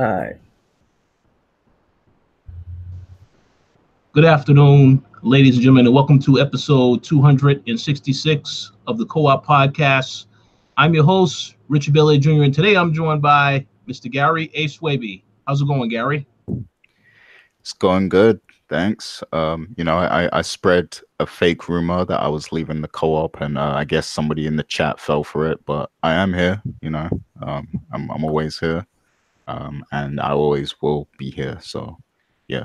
All right. Good afternoon, ladies and gentlemen, and welcome to episode 266 of the Co-op Podcast. I'm your host, Richard Bailey Jr., and today I'm joined by Mr. Gary A. Swaby. How's it going, Gary? It's going good, thanks. I spread a fake rumor that I was leaving the co-op, and I guess somebody in the chat fell for it. But I am here, I'm always here, and I always will be here. So, yeah,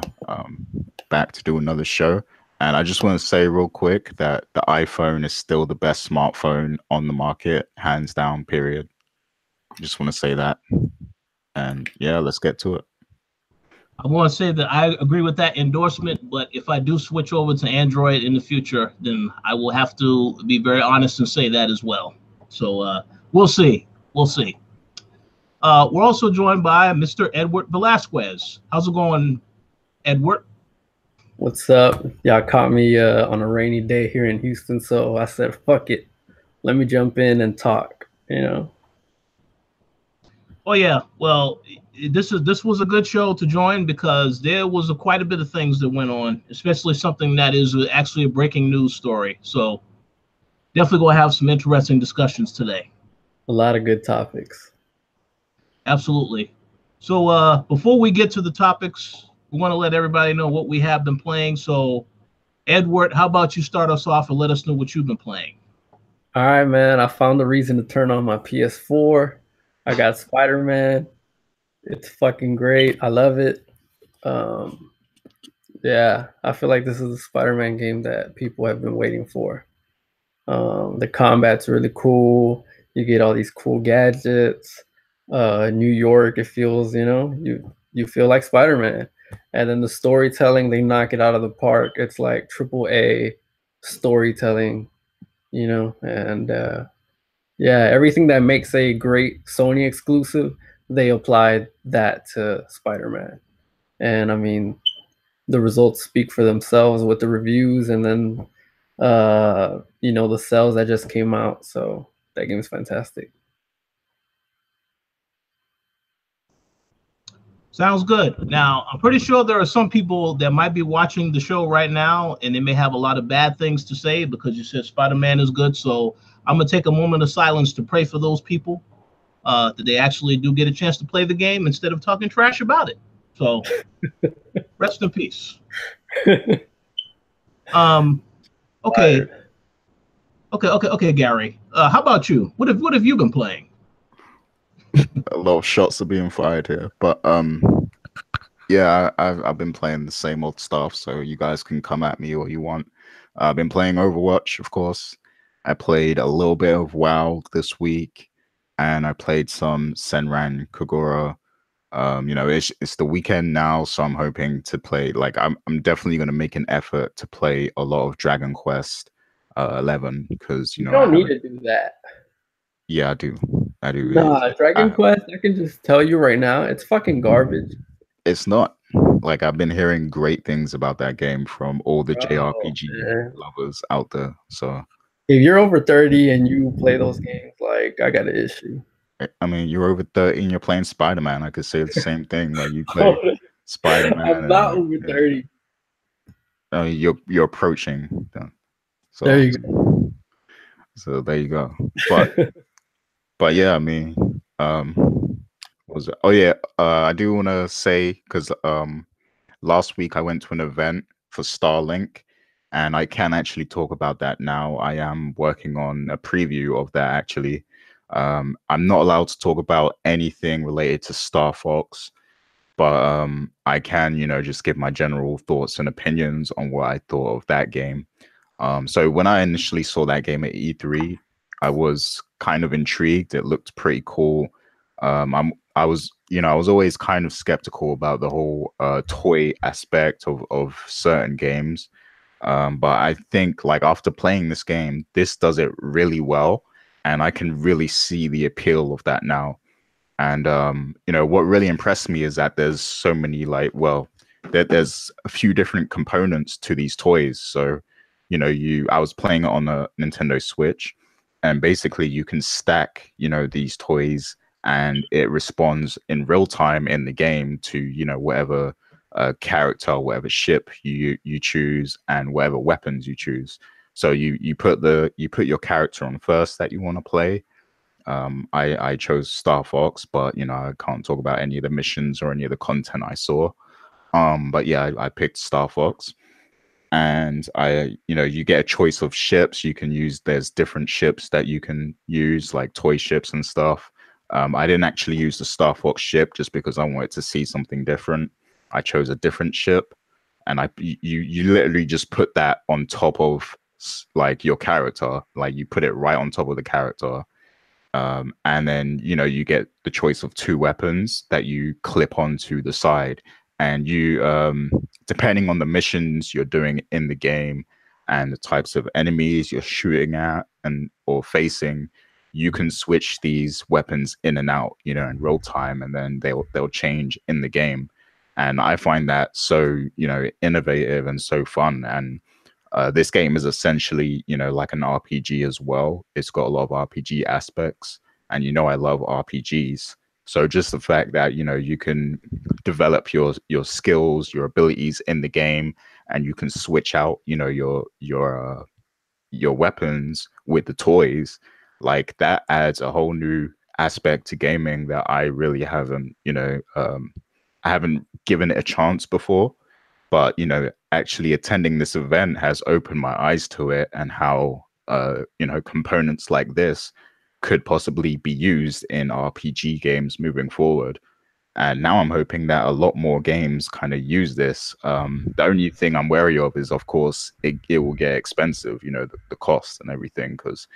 back to do another show. And I just want to say real quick that the iPhone is still the best smartphone on the market, hands down. Period. Just want to say that, and yeah, let's get to it. I want to say that I agree with that endorsement, but if I do switch over to Android in the future, then I will have to be very honest and say that as well. So we'll see. We'll see. We're also joined by Mr. Edward Velasquez. How's it going, Edward? What's up? Y'all caught me on a rainy day here in Houston, so I said, fuck it. Let me jump in and talk, Oh yeah, well, this was a good show to join because there was quite a bit of things that went on, especially something that is actually a breaking news story. So definitely gonna have some interesting discussions today. A lot of good topics. Absolutely. So before we get to the topics, we want to let everybody know what we have been playing. So Edward, how about you start us off and let us know what you've been playing? All right, man. I found a reason to turn on my PS4. I got Spider-Man. It's fucking great. I love it. Yeah, I feel like this is a Spider-Man game that people have been waiting for. The combat's really cool. You get all these cool gadgets. New York, it feels, you feel like Spider-Man. And then the storytelling, they knock it out of the park. It's like AAA storytelling, and yeah, everything that makes a great Sony exclusive, they applied that to Spider-Man. And I mean, the results speak for themselves with the reviews and then the sales that just came out. So that game is fantastic. Sounds good. Now, I'm pretty sure there are some people that might be watching the show right now, and they may have a lot of bad things to say because you said Spider-Man is good. So I'm going to take a moment of silence to pray for those people that they actually do get a chance to play the game instead of talking trash about it. So rest in peace. Okay. Okay, Gary. How about you? What have you been playing? A lot of shots are being fired here, but yeah, I've been playing the same old stuff, so you guys can come at me all you want. I've been playing Overwatch, of course. I played a little bit of WoW this week, and I played some Senran Kagura. It's the weekend now, so I'm hoping to play. Like, I'm definitely going to make an effort to play a lot of Dragon Quest 11 because you don't need to do that. Yeah, I do. Nah, Dragon Quest, I can just tell you right now, it's fucking garbage. It's not. Like, I've been hearing great things about that game from all the JRPG lovers out there. So if you're over 30 and you play those games, like, I got an issue. I mean, you're over 30 and you're playing Spider-Man. I could say the same thing. Like, you play Spider-Man. I'm not over 30. You're approaching. So there you go. So there you go. But yeah, I mean, was it? Oh yeah, I do want to say because last week I went to an event for Starlink, and I can actually talk about that now. I am working on a preview of that actually. I'm not allowed to talk about anything related to Starfox, but I can, just give my general thoughts and opinions on what I thought of that game. So when I initially saw that game at E3, I was kind of intrigued. It looked pretty cool. I was always kind of skeptical about the whole toy aspect of certain games. But I think like after playing this game, this does it really well, and I can really see the appeal of that now. And what really impressed me is that there's so many there's a few different components to these toys. So I was playing it on a Nintendo Switch, and basically you can stack these toys and it responds in real time in the game to, you know, whatever character, whatever ship you choose, and whatever weapons you choose. So you put your character on first that you want to play. I chose Starfox, but you know, I can't talk about any of the missions or any of the content I saw. But yeah, I picked Starfox, and you know, you get a choice of ships you can use. There's different ships that you can use, like toy ships and stuff. I didn't actually use the Starfox ship just because I wanted to see something different. I chose a different ship, and you literally just put that on top of like your character, like you put it right on top of the character. And then, you know, you get the choice of 2 weapons that you clip onto the side. And you, depending on the missions you're doing in the game and the types of enemies you're shooting at and or facing, you can switch these weapons in and out, you know, in real time, and then they'll change in the game. And I find that so, you know, innovative and so fun. And this game is essentially, you know, like an RPG as well. It's got a lot of RPG aspects, and you know, I love RPGs. So just the fact that, you know, you can develop your skills, your abilities in the game, and you can switch out, you know, your weapons with the toys, like that adds a whole new aspect to gaming that I really haven't, you know, I haven't given it a chance before. But you know, actually attending this event has opened my eyes to it, and how you know, components like this could possibly be used in RPG games moving forward. And now I'm hoping that a lot more games kind of use this. The only thing I'm wary of is, of course, it will get expensive, you know, the cost and everything. Because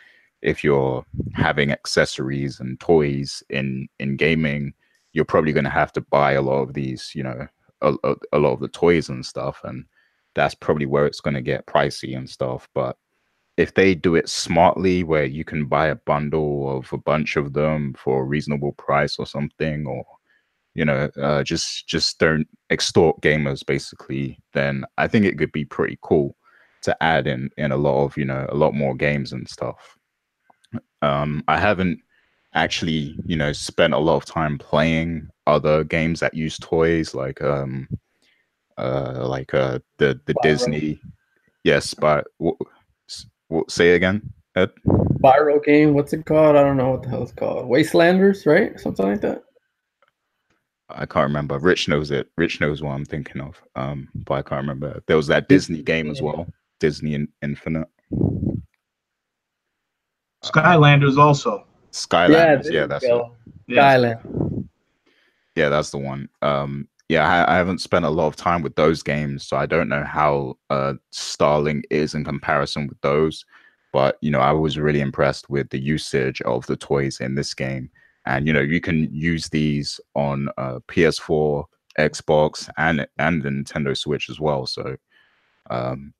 if you're having accessories and toys in gaming, you're probably going to have to buy a lot of these, you know, a lot of the toys and stuff. And that's probably where it's going to get pricey and stuff. But if they do it smartly, where you can buy a bundle of a bunch of them for a reasonable price or something, or you know, just don't extort gamers basically, then I think it could be pretty cool to add in a lot of, you know, a lot more games and stuff. I haven't actually, you know, spent a lot of time playing other games that use toys, like the Spyro. Disney. Yes, but what say again, Ed? Spyro game. What's it called? I don't know what the hell it's called. Wastelanders, right? Something like that. I can't remember. Rich knows it. Rich knows what I'm thinking of. But I can't remember. There was that Disney game as well, Disney Infinite. Skylanders also. Skylanders, Yeah, that's it. Yes. Skyland. Yeah, that's the one. Yeah, I haven't spent a lot of time with those games, so I don't know how Starlink is in comparison with those. But you know, I was really impressed with the usage of the toys in this game. And you know, you can use these on PS4, Xbox, and the Nintendo Switch as well. So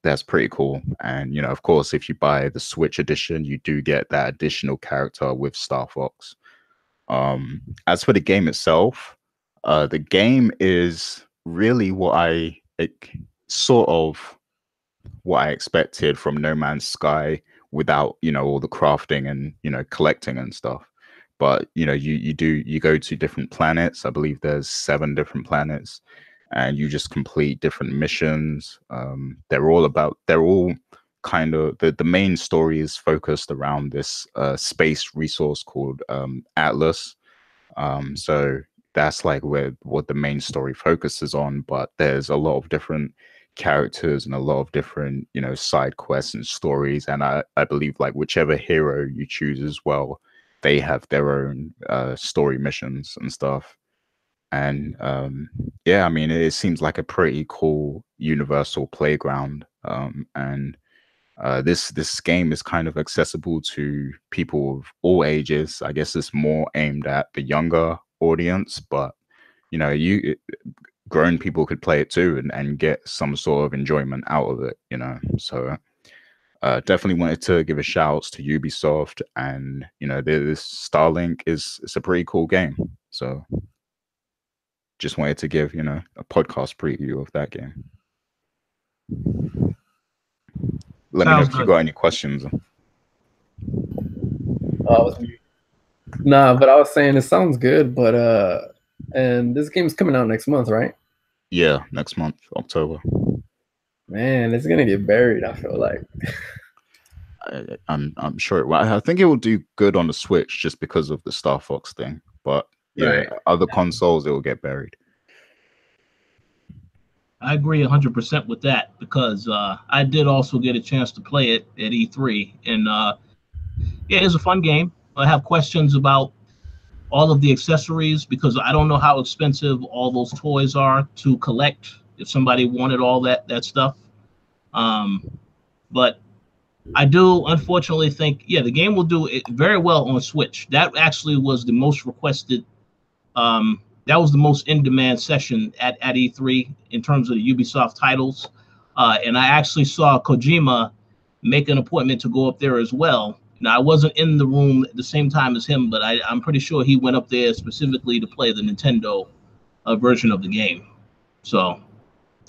that's pretty cool. And you know, of course, if you buy the Switch edition, you do get that additional character with Starfox. As for the game itself, the game is really sort of what I expected from No Man's Sky, without, you know, all the crafting and, you know, collecting and stuff. But you know, you go to different planets. I believe there's 7 different planets, and you just complete different missions. They're all kind of, the main story is focused around this space resource called Atlas. So that's like what the main story focuses on. But there's a lot of different characters and a lot of different, you know, side quests and stories. And I believe like whichever hero you choose as well, they have their own story missions and stuff. And yeah, I mean, it seems like a pretty cool universal playground. And this game is kind of accessible to people of all ages. I guess it's more aimed at the younger audience, but you know, grown people could play it too, and get some sort of enjoyment out of it, you know. So definitely wanted to give a shout outs to Ubisoft, and you know, this Starlink it's a pretty cool game. So just wanted to give, you know, a podcast preview of that game. Let me know Sounds if you good. got any questions. Was me. Nah, but I was saying it sounds good, but and this game's coming out next month, right? Yeah, next month, October. Man, it's gonna get buried, I feel like. I'm sure. I think it will do good on the Switch just because of the Starfox thing. But yeah, Right. other consoles it will get buried. I agree 100% with that because I did also get a chance to play it at E3, and yeah, it's a fun game. I have questions about all of the accessories because I don't know how expensive all those toys are to collect. If somebody wanted all that stuff, um, but I do unfortunately think the game will do it very well on Switch. That actually was the most requested. That was the most in demand session at E3 in terms of the Ubisoft titles, and I actually saw Kojima make an appointment to go up there as well. Now I wasn't in the room at the same time as him, but I'm pretty sure he went up there specifically to play the Nintendo version of the game. So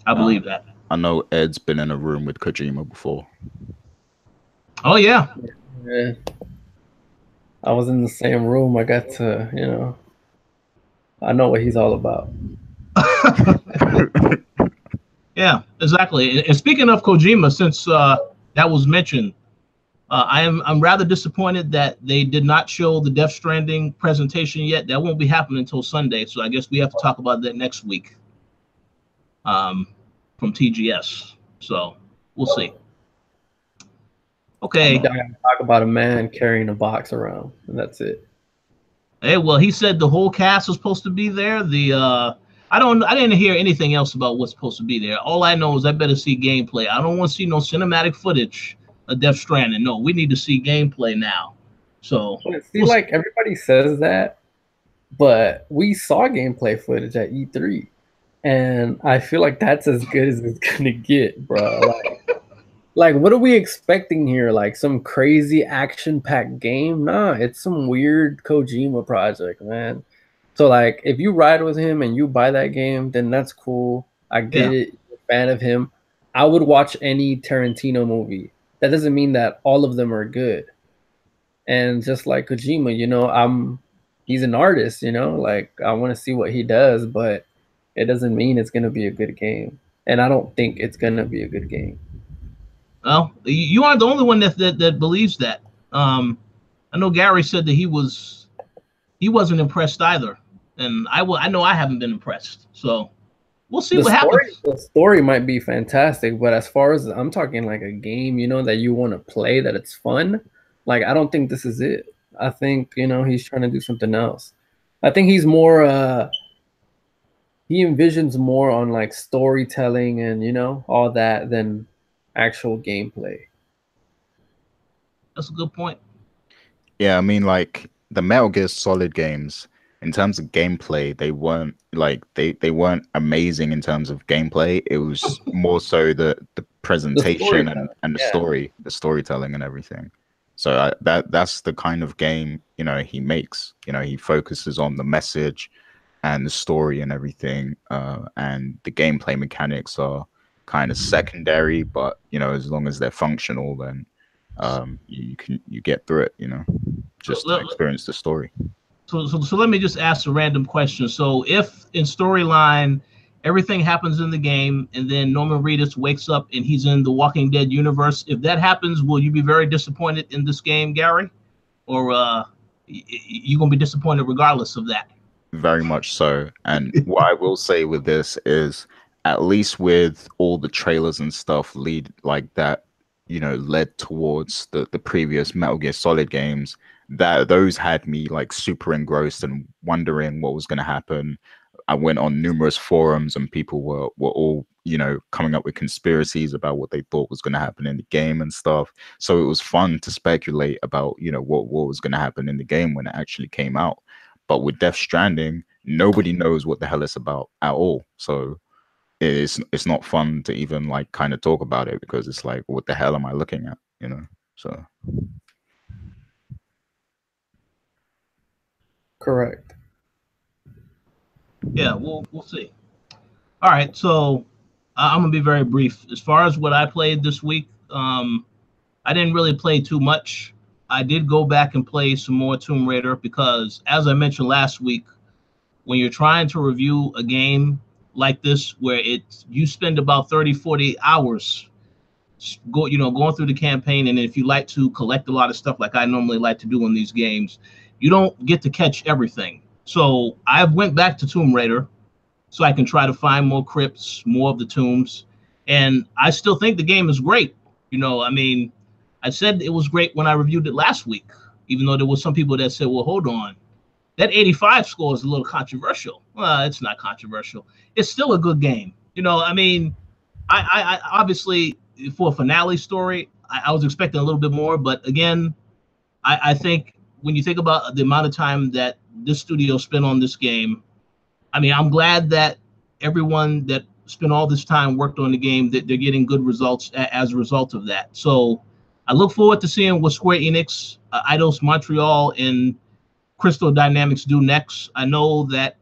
I believe that. I know Ed's been in a room with Kojima before. Oh yeah. Yeah. I was in the same room. I got to, I know what he's all about. Yeah, exactly. And speaking of Kojima, since that was mentioned, I'm rather disappointed that they did not show the Death Stranding presentation yet. That won't be happening until Sunday, so I guess we have to talk about that next week from TGS. So we'll see. Okay. I gotta talk about a man carrying a box around, and that's it. Hey, well, he said the whole cast was supposed to be there. I didn't hear anything else about what's supposed to be there. All I know is I better see gameplay. I don't want to see no cinematic footage of Death Stranding. No, we need to see gameplay now. So see, like everybody says that, but we saw gameplay footage at E3, and I feel like that's as good as it's gonna get, bro. Like, what are we expecting here? Like some crazy action-packed game? Nah, it's some weird Kojima project, man. So like, if you ride with him and you buy that game, then that's cool. I get it. You're a fan of him. I would watch any Tarantino movie. That doesn't mean that all of them are good. And just like Kojima, he's an artist, like I want to see what he does, but it doesn't mean it's gonna be a good game. And I don't think it's gonna be a good game. Well, you aren't the only one that believes that. I know Gary said that he wasn't impressed either, and I know I haven't been impressed. So we'll see what happens. The story might be fantastic, but as far as I'm talking like a game, that you want to play, that it's fun, like I don't think this is it. I think, he's trying to do something else. I think he's more he envisions more on like storytelling and all that than actual gameplay. That's a good point. Yeah, I mean, like the Metal Gear Solid games, in terms of gameplay, they weren't like they weren't amazing in terms of gameplay. It was more so the presentation and the storytelling and everything. So that's the kind of game he makes. He focuses on the message and the story and everything, and the gameplay mechanics are kind of secondary. But as long as they're functional, then you get through it. Just to experience the story. So let me just ask a random question. So if in storyline everything happens in the game and then Norman Reedus wakes up and he's in the Walking Dead universe, if that happens, will you be very disappointed in this game, Gary? Or you gonna be disappointed regardless of that? Very much so. And what I will say with this is, at least with all the trailers and stuff led towards the previous Metal Gear Solid games, that those had me like super engrossed and wondering what was going to happen. I went on numerous forums and people were all coming up with conspiracies about what they thought was going to happen in the game and stuff. So it was fun to speculate about what was going to happen in the game when it actually came out. But with Death Stranding, nobody knows what the hell it's about at all. So it's not fun to even like kind of talk about it, because it's like, what the hell am I looking at? So Correct. Yeah, we'll see. All right, so I'm gonna be very brief. As far as what I played this week, I didn't really play too much. I did go back and play some more Tomb Raider because, as I mentioned last week, when you're trying to review a game like this, where you spend about 30, 40 hours going through the campaign, and if you like to collect a lot of stuff like I normally like to do in these games, you don't get to catch everything. So I went back to Tomb Raider so I can try to find more crypts, more of the tombs, and I still think the game is great. I mean, I said it was great when I reviewed it last week, even though there was some people that said, well, hold on, that 85 score is a little controversial. Well, it's not controversial. It's still a good game. I mean, I obviously, for a finale story, I was expecting a little bit more, but again, I think when you think about the amount of time that this studio spent on this game, I mean, I'm glad that everyone that spent all this time worked on the game, that they're getting good results as a result of that. So I look forward to seeing what Square Enix, Eidos Montreal, and Crystal Dynamics do next. I know that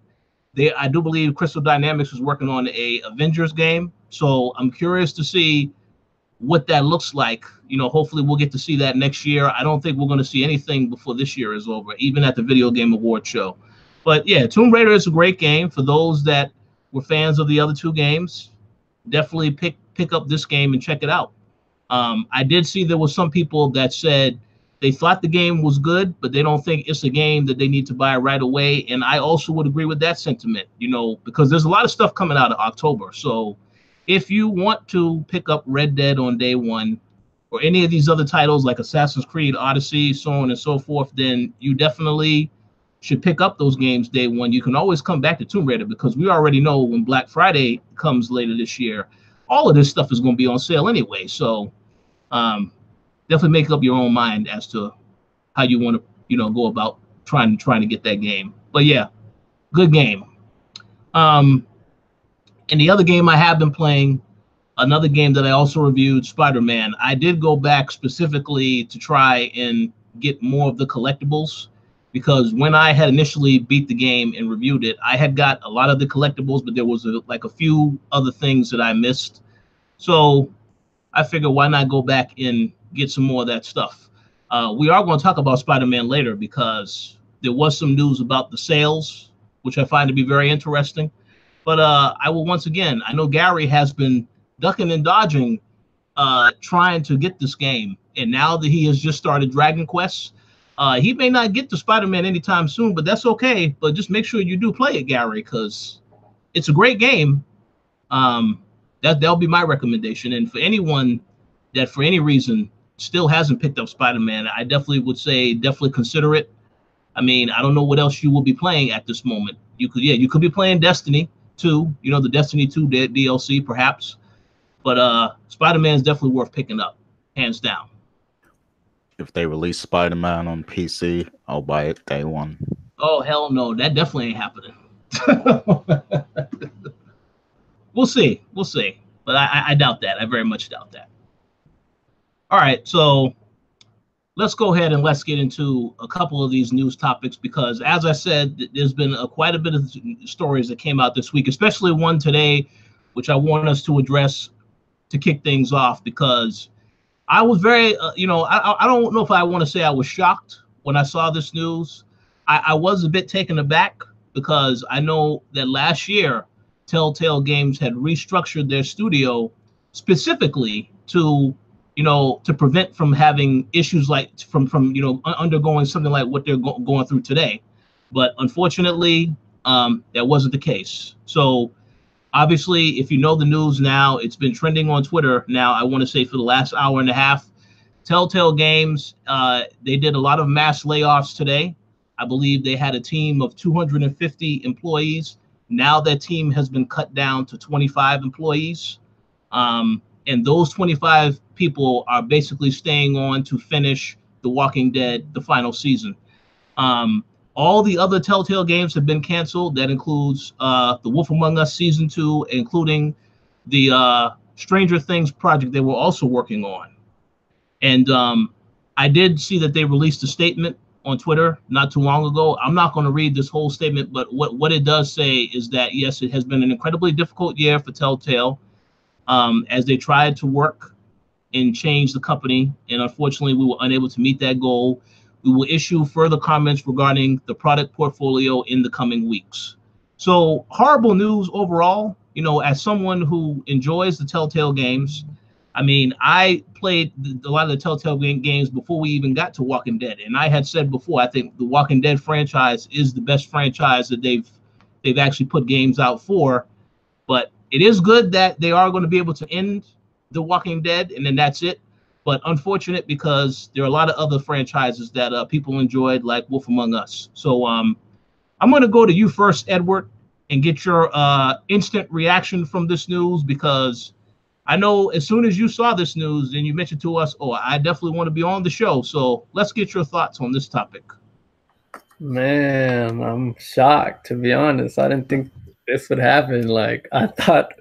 I do believe Crystal Dynamics is working on a Avengers game, so I'm curious to see what that looks like. Hopefully we'll get to see that next year. I don't think we're going to see anything before this year is over, even at the Video Game Awards show. But yeah, Tomb Raider is a great game. For those that were fans of the other two games, definitely pick up this game and check it out. I did see there was some people that said they thought the game was good, but they don't think it's a game that they need to buy right away. And I also would agree with that sentiment, because there's a lot of stuff coming out in October. So if you want to pick up Red Dead on day one, or any of these other titles like Assassin's Creed, Odyssey, so on and so forth, then you definitely should pick up those games day one. You can always come back to Tomb Raider, because we already know when Black Friday comes later this year, all of this stuff is going to be on sale anyway. So definitely make up your own mind as to how you want to, go about trying to get that game. But yeah, good game. And the other game I have been playing, another game that I also reviewed, Spider-Man. I did go back specifically to try and get more of the collectibles, because when I had initially beat the game and reviewed it, I had got a lot of the collectibles, but there was a few other things that I missed. So I figured, why not go back and get some more of that stuff? We are going to talk about Spider-Man later, because there was some news about the sales, which I find to be very interesting. But I will once again, I know Gary has been ducking and dodging, trying to get this game. And now that he has just started Dragon Quest, he may not get to Spider-Man anytime soon, but that's okay. But just make sure you do play it, Gary, because it's a great game. That'll be my recommendation. And for anyone that for any reason still hasn't picked up Spider-Man, I definitely would say definitely consider it. I mean, I don't know what else you will be playing at this moment. You could be playing Destiny 2, the Destiny 2 DLC perhaps. But Spider-Man is definitely worth picking up, hands down. If they release Spider-Man on PC, I'll buy it day one. Oh, hell no. That definitely ain't happening. We'll see. But I doubt that. I very much doubt that. All right, so let's go ahead and let's get into a couple of these news topics, because as I said, there's been quite a bit of stories that came out this week, especially one today, which I want us to address to kick things off, because I was very, I don't know if I want to say I was shocked when I saw this news. I was a bit taken aback, because I know that last year, Telltale Games had restructured their studio specifically to prevent from having issues like from undergoing something like what they're going through today. But unfortunately, that wasn't the case. So obviously, if you know the news now, it's been trending on Twitter now, I want to say for the last hour and a half. Telltale Games, they did a lot of mass layoffs today. I believe they had a team of 250 employees. Now that team has been cut down to 25 employees. And those 25 people are basically staying on to finish The Walking Dead, the final season. All the other Telltale games have been canceled. That includes The Wolf Among Us Season 2, including the Stranger Things project they were also working on. And I did see that they released a statement on Twitter not too long ago. I'm not going to read this whole statement, but what it does say is that, yes, it has been an incredibly difficult year for Telltale as they tried to work and change the company, and unfortunately, we were unable to meet that goal. We will issue further comments regarding the product portfolio in the coming weeks. So, horrible news overall. You know, as someone who enjoys the Telltale games, I mean, I played a lot of the Telltale games before we even got to Walking Dead, and I had said before, I think the Walking Dead franchise is the best franchise that they've actually put games out for. But it is good that they are going to be able to end the Walking Dead, and then that's it. But unfortunate because there are a lot of other franchises that people enjoyed, like Wolf Among Us. So I'm going to go to you first, Edward, and get your instant reaction from this news, because I know as soon as you saw this news and you mentioned to us, oh, I definitely want to be on the show. So let's get your thoughts on this topic. Man, I'm shocked, to be honest. I didn't think this would happen. Like, I thought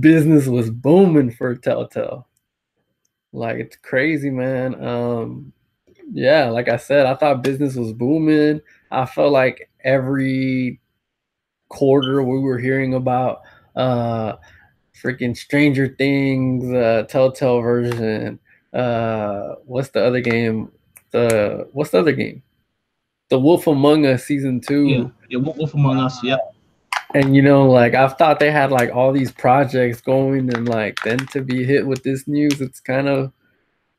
business was booming for Telltale. Like, it's crazy, man. Yeah, like I said, I thought business was booming. I felt like every quarter we were hearing about freaking Stranger Things, Telltale version. What's the other game? What's the other game? The Wolf Among Us season 2. Yeah, Wolf Among Us, yep. And you know, like, I've thought they had like all these projects going, and like then to be hit with this news, it's kind of,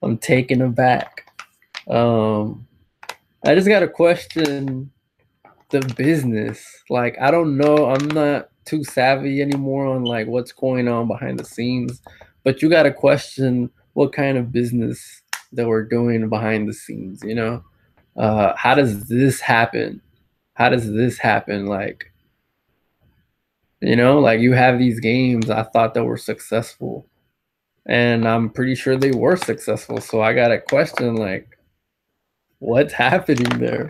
I'm taken aback. I just got to question the business. Like, I don't know. I'm not too savvy anymore on like what's going on behind the scenes, but you got to question what kind of business that we're doing behind the scenes, you know? How does this happen? How does this happen? Like, you know, like, you have these games I thought that were successful, and I'm pretty sure they were successful. So I got to question, like, what's happening there?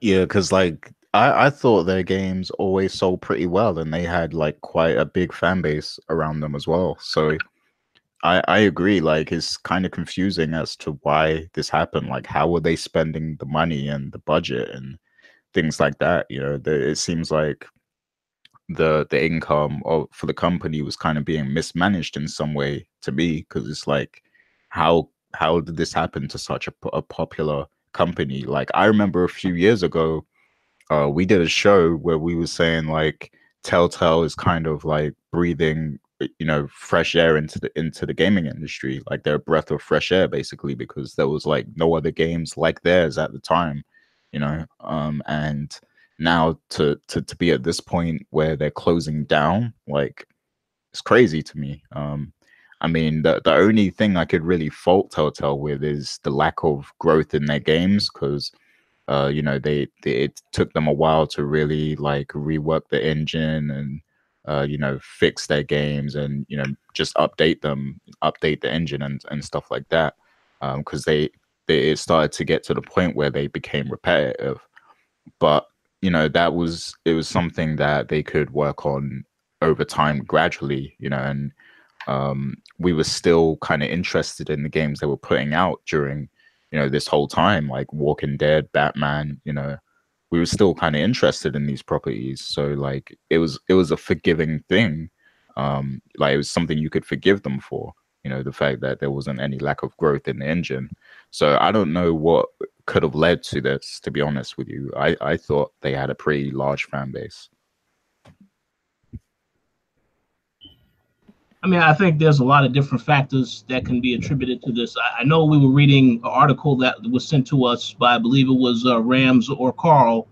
Yeah, because like I thought their games always sold pretty well, and they had like quite a big fan base around them as well. So I agree. Like, it's kind of confusing as to why this happened. Like, how were they spending the money and the budget and things like that? You know, it seems like the income for the company was kind of being mismanaged in some way to me, because it's like, how did this happen to such a popular company? Like, I remember a few years ago, we did a show where we were saying like Telltale is kind of like breathing, you know, fresh air into the gaming industry. Like, they're a breath of fresh air basically, because there was like no other games like theirs at the time, you know. And now to be at this point where they're closing down, like, it's crazy to me. I mean, the only thing I could really fault Telltale with is the lack of growth in their games, because you know, it took them a while to really like rework the engine and you know, fix their games, and you know, just update the engine and stuff like that, because it started to get to the point where they became repetitive. But you know, it was something that they could work on over time gradually, you know. And we were still kind of interested in the games they were putting out during, you know, this whole time, like Walking Dead, Batman, you know. We were still kind of interested in these properties. So like, it was a forgiving thing. Like, it was something you could forgive them for, you know, the fact that there wasn't any lack of growth in the engine. So I don't know what could have led to this, to be honest with you. I thought they had a pretty large fan base. I mean, I think there's a lot of different factors that can be attributed to this. I know we were reading an article that was sent to us by, I believe it was Rams or Carl,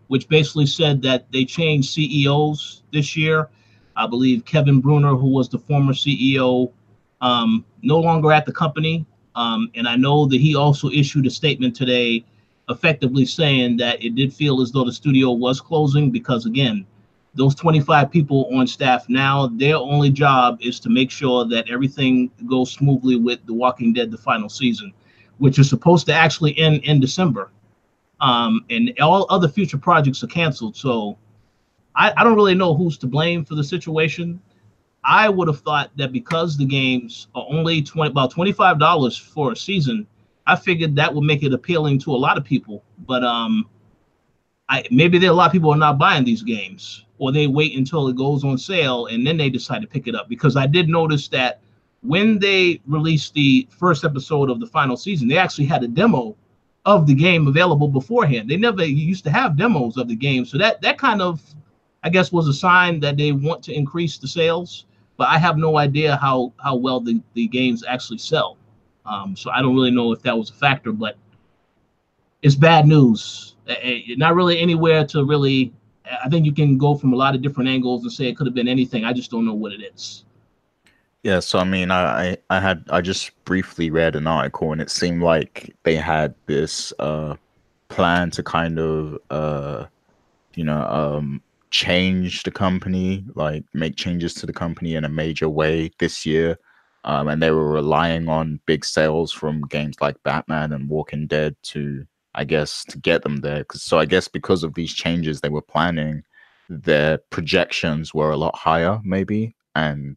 which basically said that they changed CEOs this year. I believe Kevin Bruner, who was the former CEO, no longer at the company. And I know that he also issued a statement today effectively saying that it did feel as though the studio was closing, because, again, those 25 people on staff now, their only job is to make sure that everything goes smoothly with The Walking Dead, the final season, which is supposed to actually end in December. And all other future projects are canceled. So I don't really know who's to blame for the situation. I would have thought that because the games are only about $25 for a season, I figured that would make it appealing to a lot of people. But maybe there are a lot of people who are not buying these games, or they wait until it goes on sale and then they decide to pick it up. Because I did notice that when they released the first episode of the final season, they actually had a demo of the game available beforehand. They never used to have demos of the game, so that kind of, I guess, was a sign that they want to increase the sales. But I have no idea how well the games actually sell. So I don't really know if that was a factor, but it's bad news. Not really anywhere to really. I think you can go from a lot of different angles and say it could have been anything. I just don't know what it is. Yeah, so I mean, I just briefly read an article, and it seemed like they had this plan to kind of change the company, like make changes to the company in a major way this year. And they were relying on big sales from games like Batman and Walking Dead to, I guess, to get them there. So I guess because of these changes they were planning, their projections were a lot higher, maybe. And,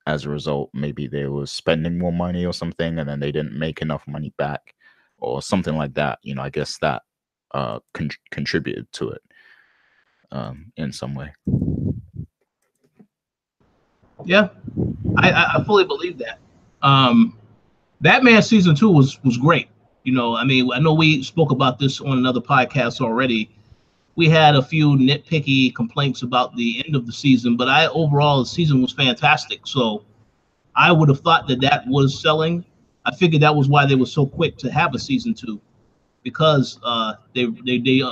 as a result, maybe they were spending more money or something, and then they didn't make enough money back or something like that. I guess that contributed to it in some way. Yeah, I fully believe that. Batman season 2 was great. I mean, I know we spoke about this on another podcast already. We had a few nitpicky complaints about the end of the season, but overall the season was fantastic. So I would have thought that was selling. I figured that was why they were so quick to have a season 2, because they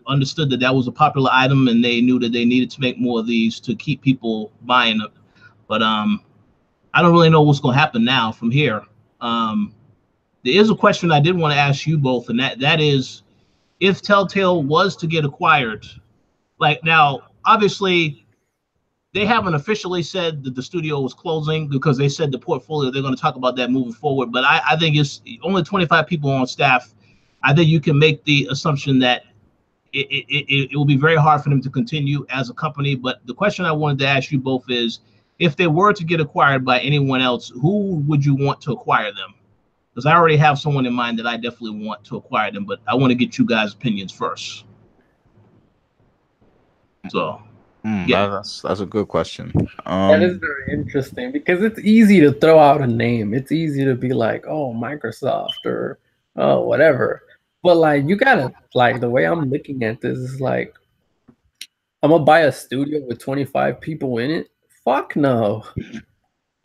understood that was a popular item, and they knew that they needed to make more of these to keep people buying it. But I don't really know what's going to happen now from here. There is a question I did want to ask you both, and that is, if Telltale was to get acquired, like now, obviously, they haven't officially said that the studio was closing, because they said the portfolio, they're going to talk about that moving forward. But I think it's only 25 people on staff. I think you can make the assumption that it will be very hard for them to continue as a company. But the question I wanted to ask you both is, if they were to get acquired by anyone else, who would you want to acquire them? Because I already have someone in mind that I definitely want to acquire them, but I want to get you guys' opinions first. So, yeah, that's a good question. That is very interesting, because it's easy to throw out a name. It's easy to be like, oh, Microsoft or oh, whatever. But like, you gotta, like, the way I'm looking at this is like, I'm gonna buy a studio with 25 people in it. Fuck no.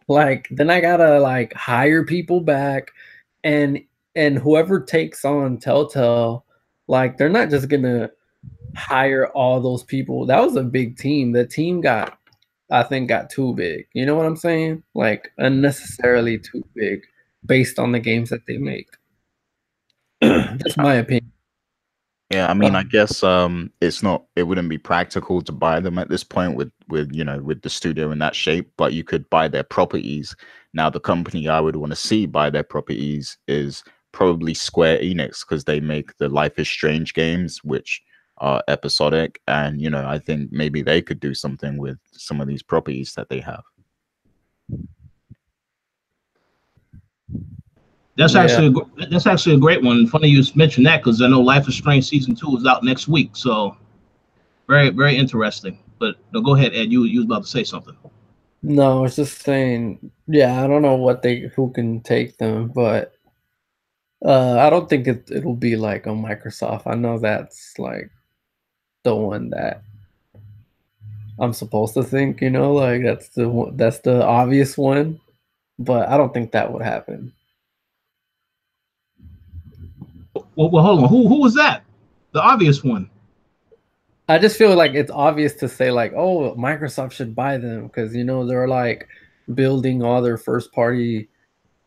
Like, then I gotta like hire people back, and whoever takes on Telltale, like, they're not just gonna hire all those people. That was a big team. The team I think got too big. You know what I'm saying? Like, unnecessarily too big based on the games that they make. That's my opinion. Yeah, I mean, I guess it wouldn't be practical to buy them at this point with the studio in that shape, but you could buy their properties. Now, the company I would want to see buy their properties is probably Square Enix, because they make the Life is Strange games, which are episodic, and I think maybe they could do something with some of these properties that they have. That's actually a great one. Funny you mentioned that, because I know Life is Strange season 2 is out next week. So very, very interesting. But no, go ahead, Ed. You was about to say something. No, I was just saying, yeah, I don't know who can take them, but I don't think it'll be like a Microsoft. I know that's like the one that I'm supposed to think, like that's the obvious one, but I don't think that would happen. Well, hold on. Who was that? The obvious one. I just feel like it's obvious to say like, oh, Microsoft should buy them, because they're like building all their first party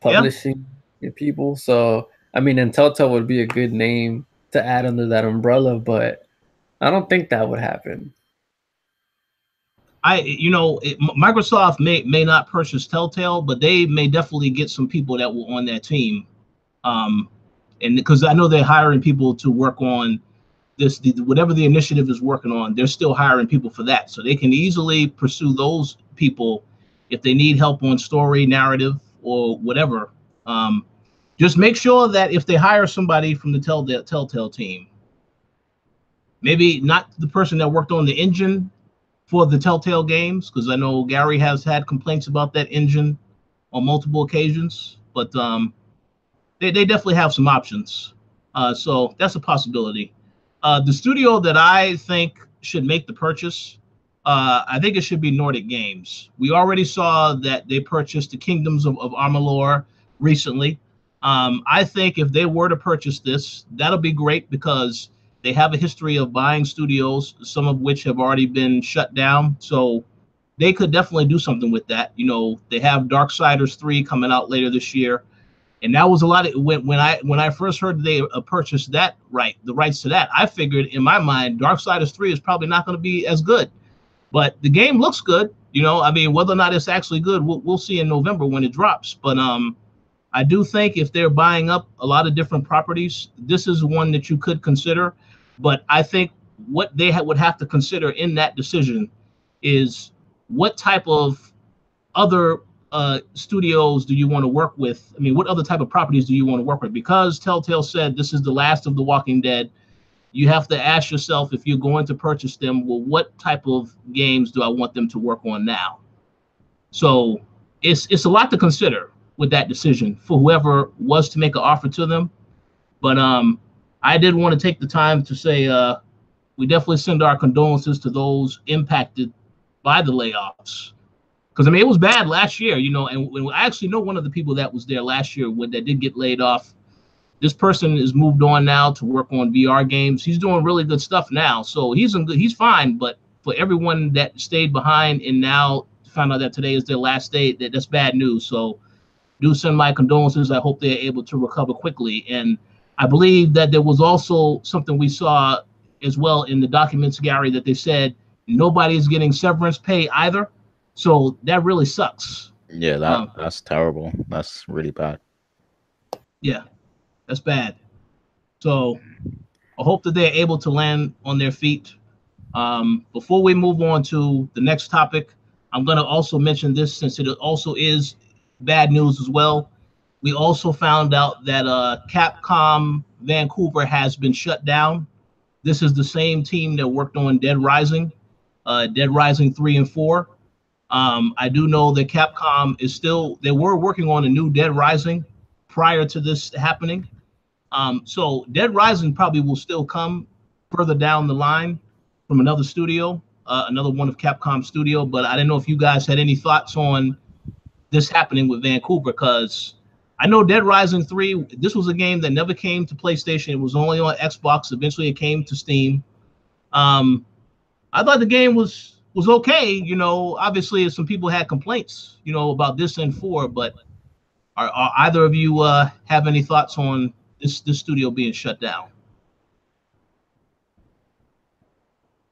publishing people. So I mean, and Telltale would be a good name to add under that umbrella, but I don't think that would happen. Microsoft may not purchase Telltale, but they may definitely get some people that were on that team. And because I know they're hiring people to work on whatever the initiative is working on, they're still hiring people for that. So they can easily pursue those people if they need help on story, narrative, or whatever. Just make sure that if they hire somebody from the Telltale team, maybe not the person that worked on the engine, for the Telltale Games, because I know Gary has had complaints about that engine on multiple occasions, but they definitely have some options. So that's a possibility. The studio that I think should make the purchase, I think it should be Nordic Games. We already saw that they purchased the Kingdoms of Amalur recently. I think if they were to purchase this, that'll be great because they have a history of buying studios, some of which have already been shut down. So they could definitely do something with that. You know, they have Darksiders 3 coming out later this year. And that was a lot of when I first heard they purchased the rights to that, I figured in my mind Darksiders 3 is probably not going to be as good. But the game looks good, you know. I mean, whether or not it's actually good, we'll see in November when it drops. But I do think if they're buying up a lot of different properties, this is one that you could consider. But I think what they would have to consider in that decision is what type of other studios do you want to work with? I mean, what other type of properties do you want to work with? Because Telltale said this is the last of The Walking Dead, you have to ask yourself, if you're going to purchase them, well, what type of games do I want them to work on now? So it's a lot to consider with that decision for whoever was to make an offer to them. But I did want to take the time to say we definitely send our condolences to those impacted by the layoffs. Because, I mean, it was bad last year, you know, and I actually know one of the people that was there last year that did get laid off. This person is moved on now to work on VR games. He's doing really good stuff now. So he's fine. But for everyone that stayed behind and now found out that today is their last day, that's bad news. So do send my condolences. I hope they're able to recover quickly. And I believe that there was also something we saw as well in the documents, Gary, that they said nobody's getting severance pay either. So that really sucks. Yeah, that's terrible. That's really bad. Yeah, that's bad. So I hope that they're able to land on their feet. Before we move on to the next topic, I'm going to also mention this since it also is bad news as well. We also found out that Capcom Vancouver has been shut down. This is the same team that worked on Dead Rising 3 and 4. I do know that Capcom they were working on a new Dead Rising prior to this happening. So Dead Rising probably will still come further down the line from another studio, another one of Capcom's studio. But I didn't know if you guys had any thoughts on this happening with Vancouver, because I know Dead Rising 3, this was a game that never came to PlayStation. It was only on Xbox. Eventually it came to Steam. I thought the game was okay. You know, obviously some people had complaints, you know, about this and 4, but are either of you have any thoughts on this studio being shut down?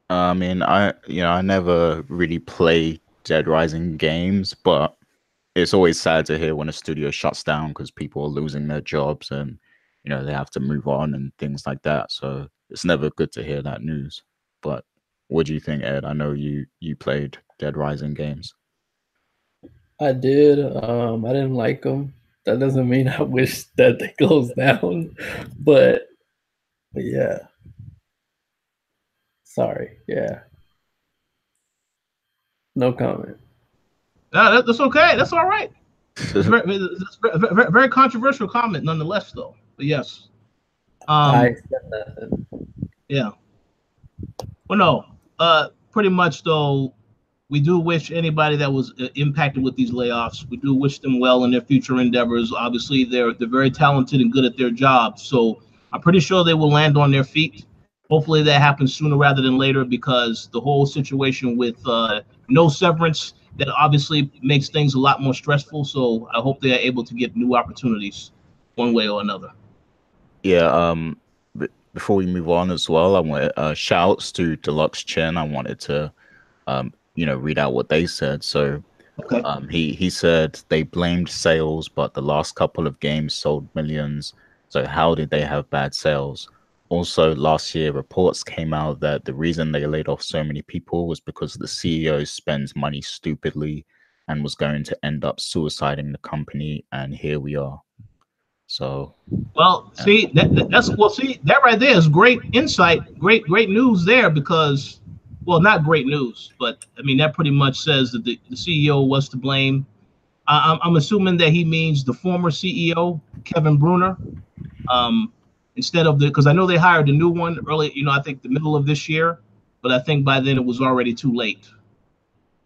I mean, I never really play Dead Rising games, but it's always sad to hear when a studio shuts down because people are losing their jobs and, you know, they have to move on and things like that. So it's never good to hear that news. But what do you think, Ed? I know you played Dead Rising games. I did. I didn't like them. That doesn't mean I wish that they close down, but yeah. Sorry. Yeah. No comment. That's okay. That's all right. It's very, very controversial comment, nonetheless, though. But yes. I said nothing. Yeah. Well, no. Pretty much, though, we do wish anybody that was impacted with these layoffs, we do wish them well in their future endeavors. Obviously, they're very talented and good at their jobs. So I'm pretty sure they will land on their feet. Hopefully that happens sooner rather than later, because the whole situation with no severance, that obviously makes things a lot more stressful. So I hope they are able to get new opportunities one way or another. Yeah. Before we move on as well, I want shouts to Deluxe Chen. I wanted to, read out what they said. So Okay. He said they blamed sales, but the last couple of games sold millions. So how did they have bad sales? Also, last year, reports came out that the reason they laid off so many people was because the CEO spends money stupidly and was going to end up suiciding the company. And here we are. So, well, see, that right there is great insight, great news there, because well, not great news, but I mean that pretty much says that the CEO was to blame. I'm assuming that he means the former CEO, Kevin Bruner, um, instead of because I know they hired a new one early, I think the middle of this year, but I think by then it was already too late.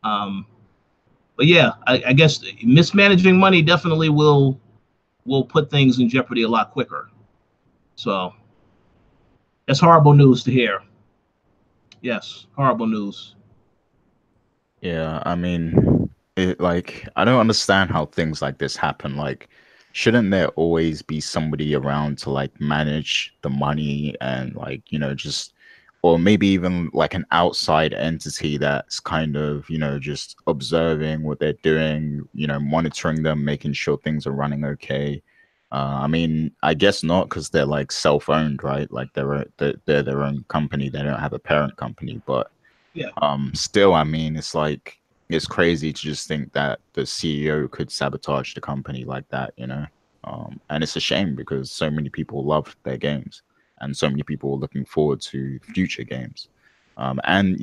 But yeah, I guess mismanaging money definitely will put things in jeopardy a lot quicker. So that's horrible news to hear. Yes, horrible news. Yeah, I mean, I don't understand how things like this happen. Like, shouldn't there always be somebody around to like manage the money and like, just, or maybe even like an outside entity that's kind of, just observing what they're doing, monitoring them, making sure things are running okay. I mean, I guess not because they're like self-owned, right? Like they're their own company. They don't have a parent company, but Yeah, still, I mean, it's crazy to just think that the CEO could sabotage the company like that. And it's a shame because so many people love their games and so many people are looking forward to future games. And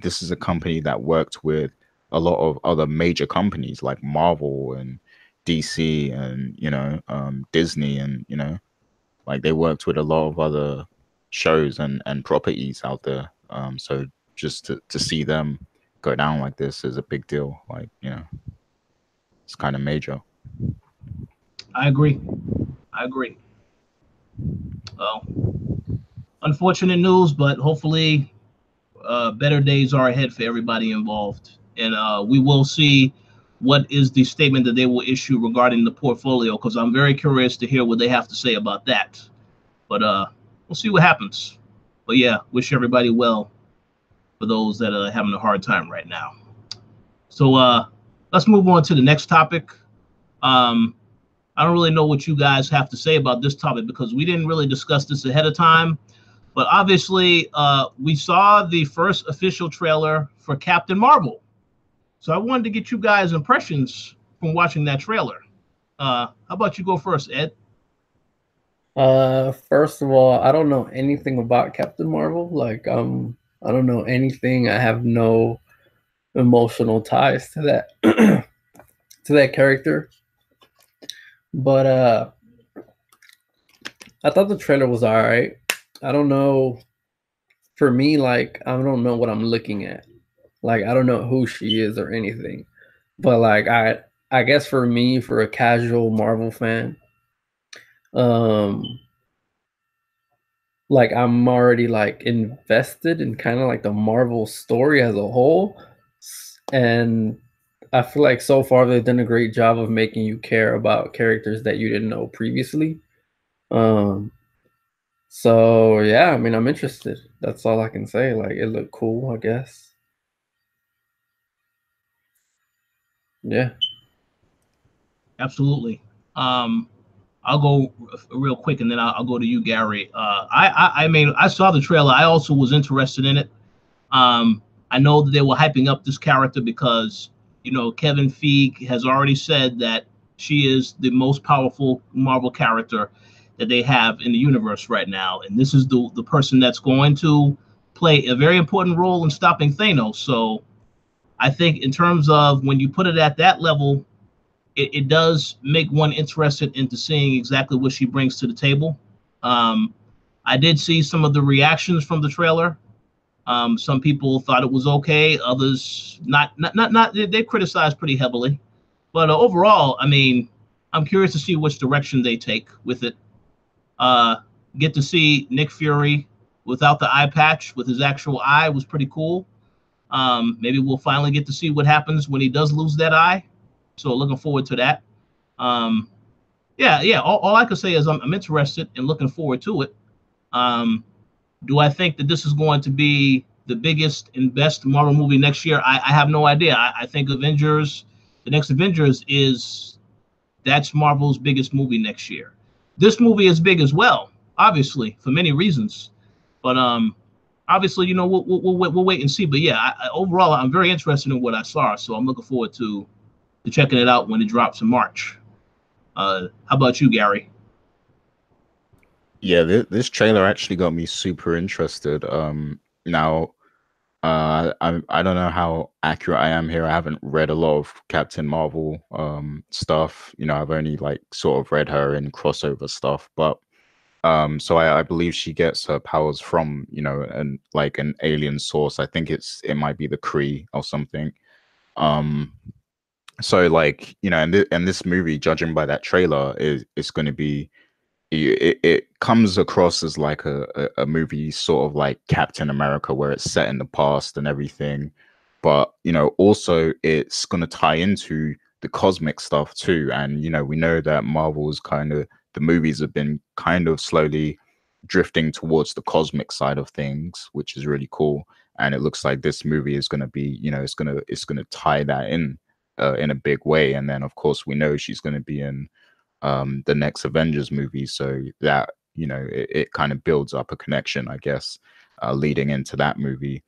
this is a company that worked with a lot of other major companies like Marvel and DC and Disney, and like they worked with a lot of other shows and properties out there. So just to see them go down like this is a big deal. Like, it's kind of major. I agree. I agree. Well, unfortunate news, but hopefully better days are ahead for everybody involved. And we will see what is the statement that they will issue regarding the portfolio, because I'm very curious to hear what they have to say about that. But we'll see what happens. But yeah, wish everybody well for those that are having a hard time right now. So let's move on to the next topic. Um, I don't really know what you guys have to say about this topic because we didn't really discuss this ahead of time. But obviously, we saw the first official trailer for Captain Marvel. So I wanted to get you guys' impressions from watching that trailer. How about you go first, Ed? First of all, I don't know anything about Captain Marvel. Like, I don't know anything. I have no emotional ties to that to that character. But I thought the trailer was all right. I don't know. For me, like, I don't know what I'm looking at. Like, I don't know who she is or anything. But like, I guess for me, for a casual Marvel fan, um, like I'm already like invested in kind of like the Marvel story as a whole, and I feel like so far they've done a great job of making you care about characters that you didn't know previously. Um, so yeah, I mean, I'm interested. That's all I can say. Like, it looked cool, I guess. Yeah. Absolutely. Um, I'll go real quick and then I'll go to you, Gary. I mean, I saw the trailer. I also was interested in it. I know that they were hyping up this character because, Kevin Feige has already said that she is the most powerful Marvel character that they have in the universe right now. And this is the person that's going to play a very important role in stopping Thanos. So I think in terms of when you put it at that level, it does make one interested into seeing exactly what she brings to the table. Um, I did see some of the reactions from the trailer. Some people thought it was okay. Others not. They criticized pretty heavily. But overall, I mean, I'm curious to see which direction they take with it. Uh, get to see Nick Fury without the eye patch with his actual eye was pretty cool. Maybe we'll finally get to see what happens when he does lose that eye. So looking forward to that. Um, yeah. All I can say is I'm interested and looking forward to it. Um, do I think that this is going to be the biggest and best Marvel movie next year? I have no idea. I think the next Avengers that's Marvel's biggest movie next year. This movie is big as well, obviously, for many reasons. But obviously, we'll wait and see. But yeah, overall, I'm very interested in what I saw, so I'm looking forward to checking it out when it drops in March. How about you, Gary? Yeah, this trailer actually got me super interested. Now, I don't know how accurate I am here. I haven't read a lot of Captain Marvel stuff. You know, I've only like sort of read her in crossover stuff, but so I believe she gets her powers from, you know, an alien source. I think it might be the Kree or something. Um, so like, you know, and this movie, judging by that trailer, is going to be it comes across as like a movie sort of like Captain America, where it's set in the past and everything, but you know, also it's going to tie into the cosmic stuff too. And you know, we know that Marvel's kind of the movies have been kind of slowly drifting towards the cosmic side of things, which is really cool. And it looks like this movie is going to be, you know, it's gonna tie that in a big way. And then of course we know she's going to be in the next Avengers movie, so that, you know, it kind of builds up a connection, I guess, leading into that movie.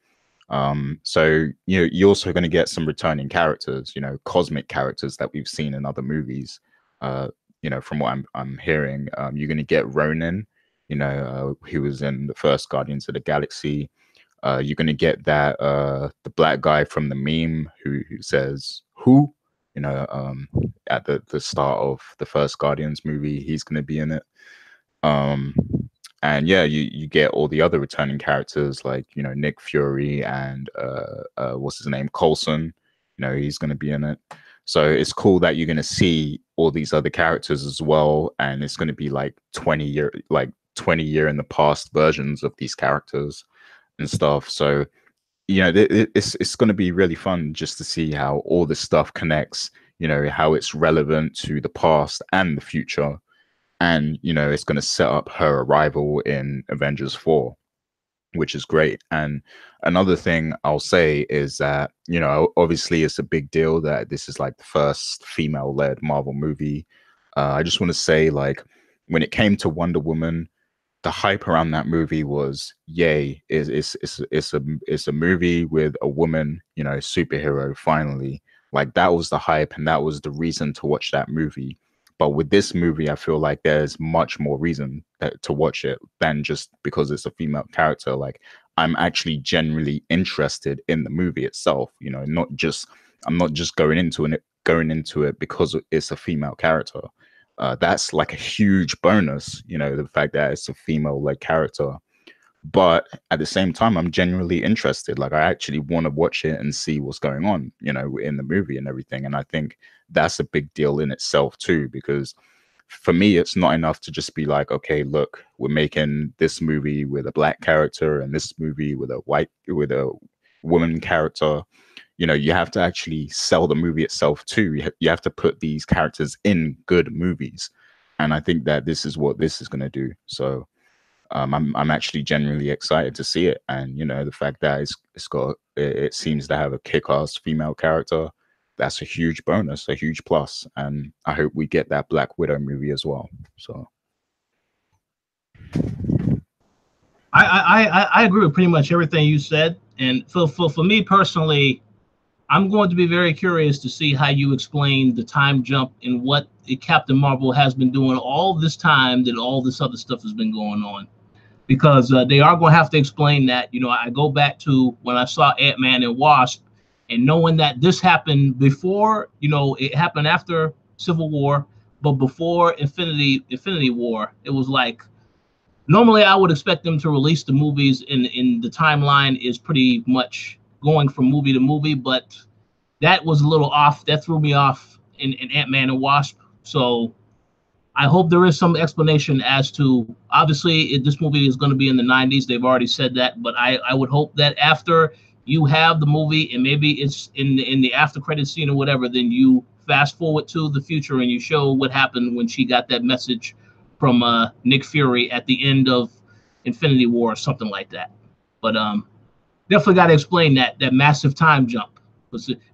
So you know, you're also going to get some returning characters, you know, cosmic characters that we've seen in other movies. You know, from what I'm hearing, you're going to get Ronan, you know, who was in the first Guardians of the Galaxy. You're going to get that the black guy from the meme who says who, you know, at the start of the first Guardians movie. He's going to be in it. And yeah, you get all the other returning characters like, you know, Nick Fury and what's his name, Coulson. You know, he's going to be in it. So it's cool that you're going to see all these other characters as well, and it's going to be like 20 year in the past versions of these characters and stuff. So you know, it's going to be really fun just to see how all this stuff connects, you know, how it's relevant to the past and the future. And, you know, it's going to set up her arrival in Avengers 4, which is great. And another thing I'll say is that, you know, obviously it's a big deal that this is like the first female-led Marvel movie. I just want to say, like, when it came to Wonder Woman, the hype around that movie was yay. It's a movie with a woman, you know, superhero finally. Like that was the hype and that was the reason to watch that movie. But with this movie, I feel like there's much more reason to watch it than just because it's a female character. Like I'm actually genuinely interested in the movie itself, you know, I'm not just going into it because it's a female character. That's like a huge bonus, you know, the fact that it's a female-led character. But at the same time, I'm genuinely interested. Like I actually want to watch it and see what's going on, you know, in the movie and everything. And I think that's a big deal in itself too, because for me, it's not enough to just be like, okay, look, we're making this movie with a black character and this movie with a woman character. You know, you have to actually sell the movie itself too. You have to put these characters in good movies, and I think that this is what this is going to do. So I'm actually genuinely excited to see it, and you know, the fact that it seems to have a kick-ass female character, that's a huge bonus, a huge plus, and I hope we get that Black Widow movie as well. So I agree with pretty much everything you said, and for me personally, I'm going to be very curious to see how you explain the time jump and what Captain Marvel has been doing all this time that all this other stuff has been going on. Because they are going to have to explain that. You know, I go back to when I saw Ant-Man and Wasp, and knowing that this happened before, you know, it happened after Civil War, but before Infinity War, it was like, normally I would expect them to release the movies in the timeline is pretty much going from movie to movie, but that was a little off. That threw me off in Ant-Man and Wasp. So I hope there is some explanation as to, obviously this movie is going to be in the 90s. They've already said that, but I would hope that after you have the movie and maybe it's in the after credit scene or whatever, then you fast forward to the future and you show what happened when she got that message from Nick Fury at the end of Infinity War or something like that. But definitely got to explain that massive time jump.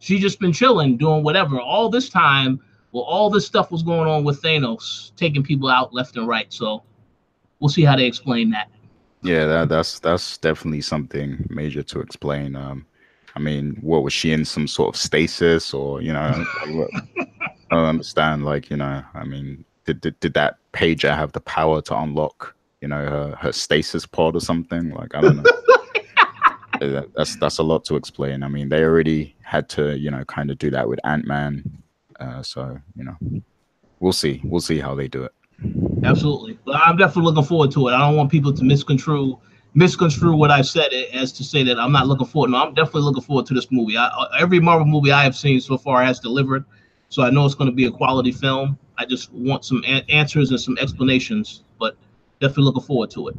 She just been chilling, doing whatever all this time. Well, all this stuff was going on with Thanos, taking people out left and right. So we'll see how they explain that. yeah, that's definitely something major to explain. I mean, what was she in, some sort of stasis, or you know? I don't understand. Like, you know, I mean, did that pager have the power to unlock, you know, her stasis pod or something? Like, I don't know. that's a lot to explain. I mean, they already had to, kind of do that with Ant-Man. So, we'll see how they do it. Absolutely. But I'm definitely looking forward to it. I don't want people to misconstrue what I said as to say that I'm not looking forward. No, I'm definitely looking forward to this movie. Every Marvel movie I have seen so far has delivered, so I know it's going to be a quality film. I just want some answers and some explanations, but definitely looking forward to it.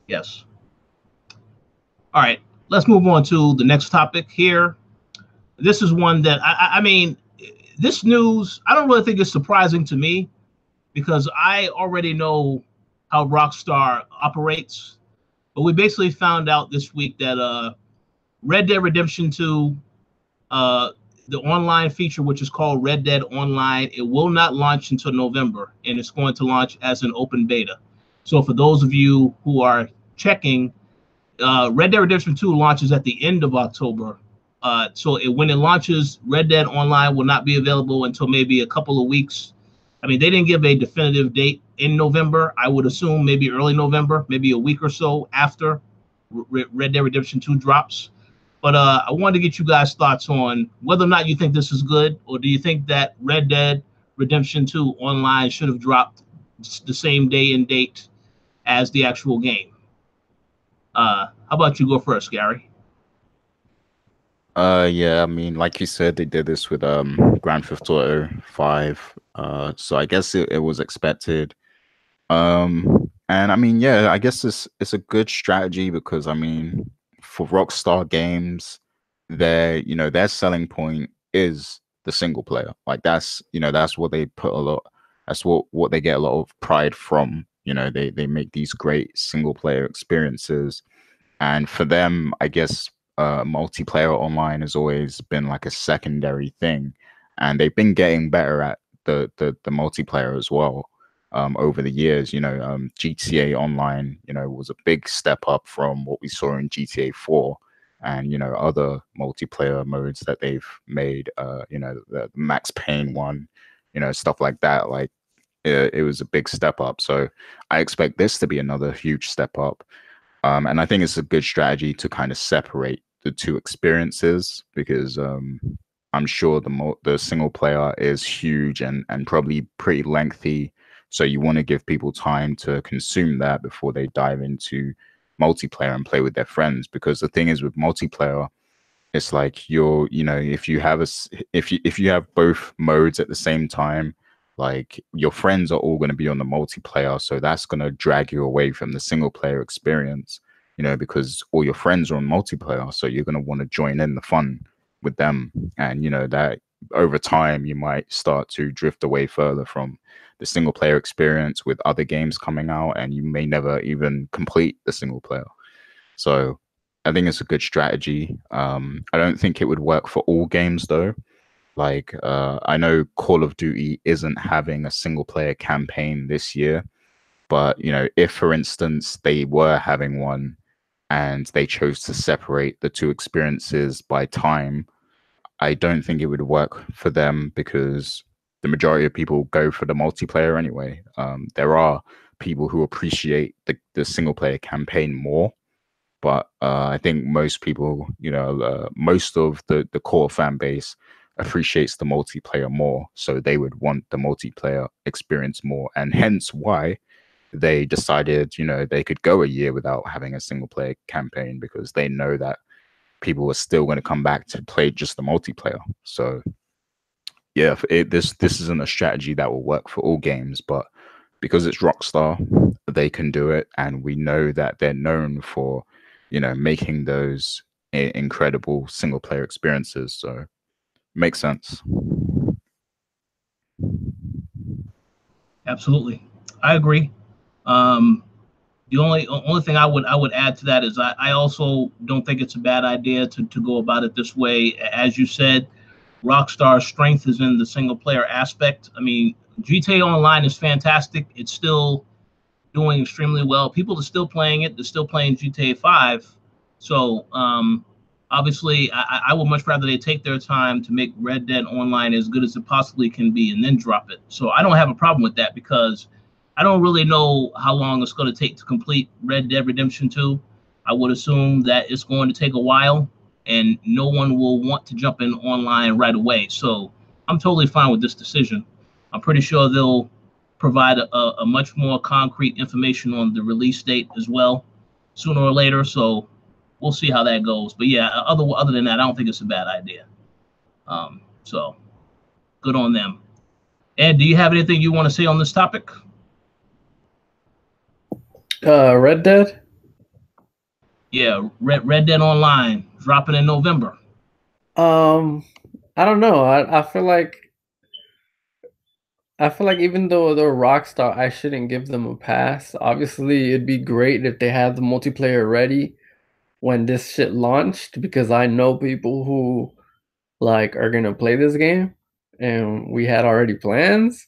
Yes. All right, let's move on to the next topic here. This is one that I mean, this news, I don't really think it's surprising to me, because I already know how Rockstar operates. But we basically found out this week that Red Dead Redemption 2, the online feature, which is called Red Dead Online, it will not launch until November, and it's going to launch as an open beta. So for those of you who are checking, Red Dead Redemption 2 launches at the end of October. So when it launches, Red Dead Online will not be available until maybe a couple of weeks. I mean, they didn't give a definitive date in November. I would assume maybe early November, maybe a week or so after Red Dead Redemption 2 drops. But I wanted to get you guys' thoughts on whether or not you think this is good, or do you think that Red Dead Redemption 2 Online should have dropped the same day and date as the actual game? How about you go first, Gary? Yeah, I mean, like you said, they did this with Grand Theft Auto 5. So I guess it was expected. And I mean, yeah, I guess it's a good strategy, because I mean, for Rockstar Games, their selling point is the single player. Like that's what they put a lot. That's what they get a lot of pride from. They make these great single player experiences, and for them, I guess multiplayer online has always been like a secondary thing, and they've been getting better at the multiplayer as well. Over the years, GTA Online, was a big step up from what we saw in GTA 4, and other multiplayer modes that they've made. The Max Payne one, stuff like that. Like it was a big step up. So I expect this to be another huge step up. And I think it's a good strategy to kind of separate the two experiences, because I'm sure the single player is huge and probably pretty lengthy. So you want to give people time to consume that before they dive into multiplayer and play with their friends. Because the thing is with multiplayer, it's like if you have both modes at the same time, like your friends are all going to be on the multiplayer, so that's going to drag you away from the single player experience, because all your friends are on multiplayer, so you're going to want to join in the fun with them, and that over time you might start to drift away further from the single player experience with other games coming out, and you may never even complete the single player. So I think it's a good strategy. I don't think it would work for all games though. Like I know Call of Duty isn't having a single player campaign this year, but if for instance they were having one and they chose to separate the two experiences by time, I don't think it would work for them, because the majority of people go for the multiplayer anyway. There are people who appreciate the single player campaign more, but I think most people, most of the core fan base appreciates the multiplayer more, so they would want the multiplayer experience more, and hence why they decided, they could go a year without having a single player campaign, because they know that people are still going to come back to play just the multiplayer. So yeah, this isn't a strategy that will work for all games, but because it's Rockstar, they can do it, and we know that they're known for making those incredible single player experiences. So makes sense. Absolutely, I agree. The only thing I would add to that is I also don't think it's a bad idea to go about it this way. As you said, Rockstar's strength is in the single player aspect. I mean, GTA Online is fantastic. It's still doing extremely well. People are still playing it. They're still playing GTA 5. So obviously, I would much rather they take their time to make Red Dead Online as good as it possibly can be and then drop it. So I don't have a problem with that, because I don't really know how long it's going to take to complete Red Dead Redemption 2. I would assume that it's going to take a while, and no one will want to jump in online right away. So I'm totally fine with this decision. I'm pretty sure they'll provide a much more concrete information on the release date as well, sooner or later. So we'll see how that goes. But yeah, other than that, I don't think it's a bad idea. So good on them. Ed, do you have anything you want to say on this topic? Red Dead. Yeah, Red Dead Online dropping in November. I don't know. I feel like even though they're Rockstar, I shouldn't give them a pass. Obviously, it'd be great if they had the multiplayer ready when this shit launched, because I know people who like are gonna play this game, and we had already plans.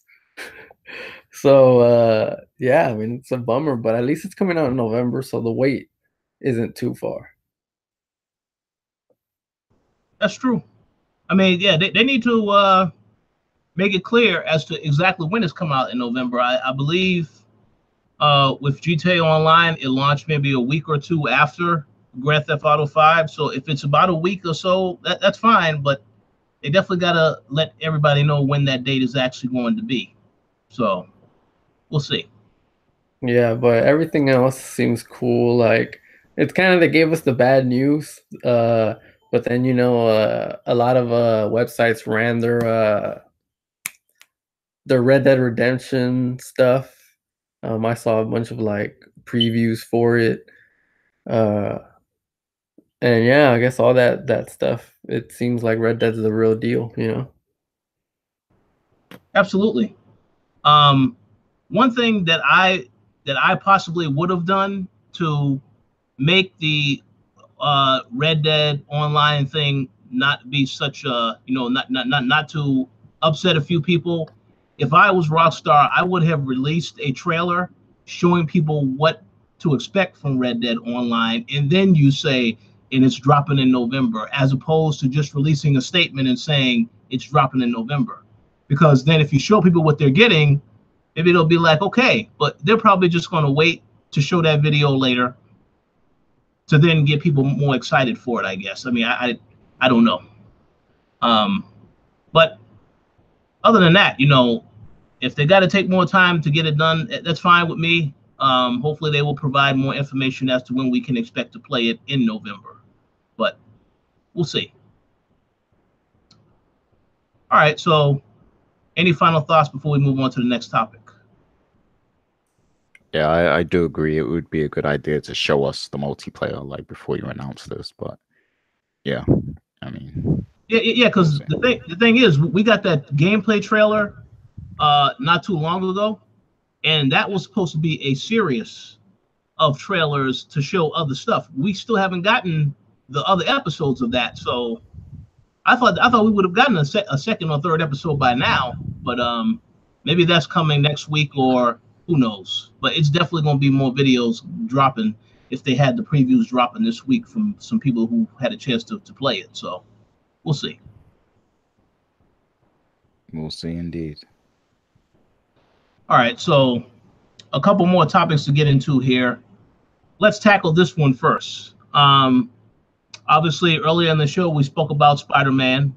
So yeah, I mean, it's a bummer, but at least it's coming out in November, so the wait isn't too far. That's true. I mean, yeah, they need to make it clear as to exactly when it's come out in November. I believe with GTA Online, it launched maybe a week or two after Grand Theft Auto 5. So if it's about a week or so, that's fine. But they definitely got to let everybody know when that date is actually going to be. So we'll see. Yeah, but everything else seems cool. Like, it's kind of, they gave us the bad news, but then a lot of websites ran their Red Dead Redemption stuff. I saw a bunch of like previews for it, and yeah, I guess all that stuff. It seems like Red Dead's the real deal, Absolutely. One thing that I possibly would have done to make the Red Dead Online thing not be such a, not to upset a few people. If I was Rockstar, I would have released a trailer showing people what to expect from Red Dead Online, and then you say, and it's dropping in November, as opposed to just releasing a statement and saying it's dropping in November. Because then if you show people what they're getting, maybe they'll be like, okay, but they're probably just going to wait to show that video later to then get people more excited for it, I guess. I mean, I don't know. But other than that, if they got to take more time to get it done, that's fine with me. Hopefully they will provide more information as to when we can expect to play it in November. But we'll see. All right, so any final thoughts before we move on to the next topic? Yeah, I do agree. It would be a good idea to show us the multiplayer like before you announce this. But yeah, I mean, yeah, because the thing is, we got that gameplay trailer not too long ago, and that was supposed to be a series of trailers to show other stuff. We still haven't gotten the other episodes of that, so I thought we would have gotten a second or third episode by now, but maybe that's coming next week, or who knows. But it's definitely going to be more videos dropping if they had the previews dropping this week from some people who had a chance to play it. So we'll see. We'll see indeed. All right, so a couple more topics to get into here. Let's tackle this one first. Obviously, earlier in the show, we spoke about Spider-Man,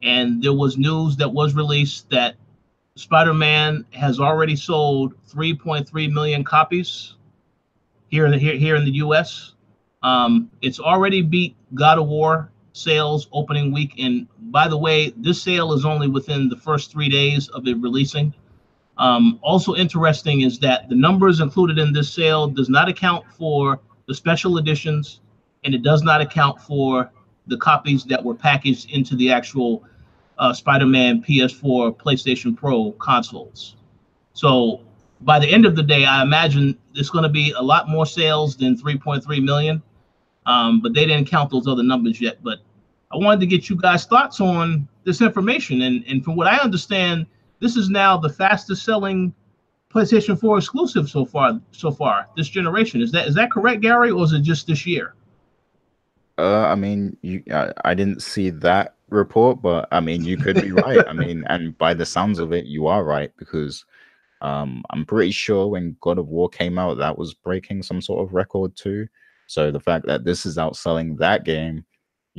and there was news that was released that Spider-Man has already sold 3.3 million copies here in the U.S. It's already beat God of War sales opening week. And by the way, this sale is only within the first 3 days of it releasing. Also interesting is that the numbers included in this sale does not account for the special editions, and it does not account for the copies that were packaged into the actual Spider-Man PS4, PlayStation Pro consoles. So by the end of the day, I imagine there's going to be a lot more sales than 3.3 million, but they didn't count those other numbers yet. But I wanted to get you guys' thoughts on this information. And from what I understand, this is now the fastest selling PlayStation 4 exclusive so far this generation. Is that correct, Gary, or is it just this year? I mean, I didn't see that report, but I mean, you could be right. I mean, and by the sounds of it, you are right, because I'm pretty sure when God of War came out, that was breaking some sort of record too. So the fact that this is outselling that game,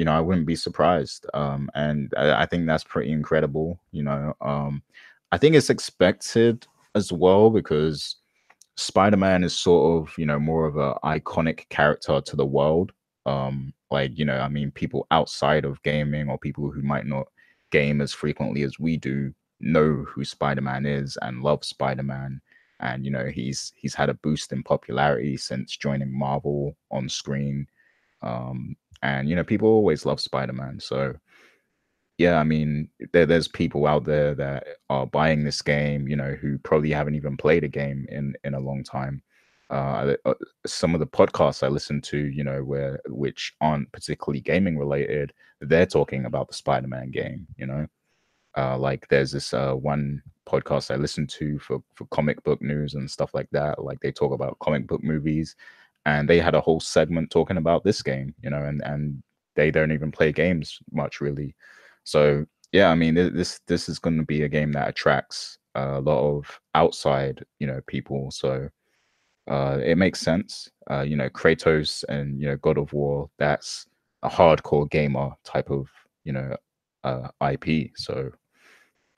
I wouldn't be surprised. And I think that's pretty incredible. I think it's expected as well because Spider-Man is sort of, more of a iconic character to the world. I mean, people outside of gaming or people who might not game as frequently as we do know who Spider-Man is and love Spider-Man. And he's had a boost in popularity since joining Marvel on screen. And people always love Spider-Man. So yeah, I mean, there's people out there that are buying this game, who probably haven't even played a game in a long time. Some of the podcasts I listen to, which aren't particularly gaming related, they're talking about the Spider-Man game. Like there's this one podcast I listen to for comic book news and stuff like that. Like they talk about comic book movies, and they had a whole segment talking about this game. And they don't even play games much really. So yeah, I mean, this is going to be a game that attracts a lot of outside, people. So it makes sense. Kratos and God of War, that's a hardcore gamer type of IP. So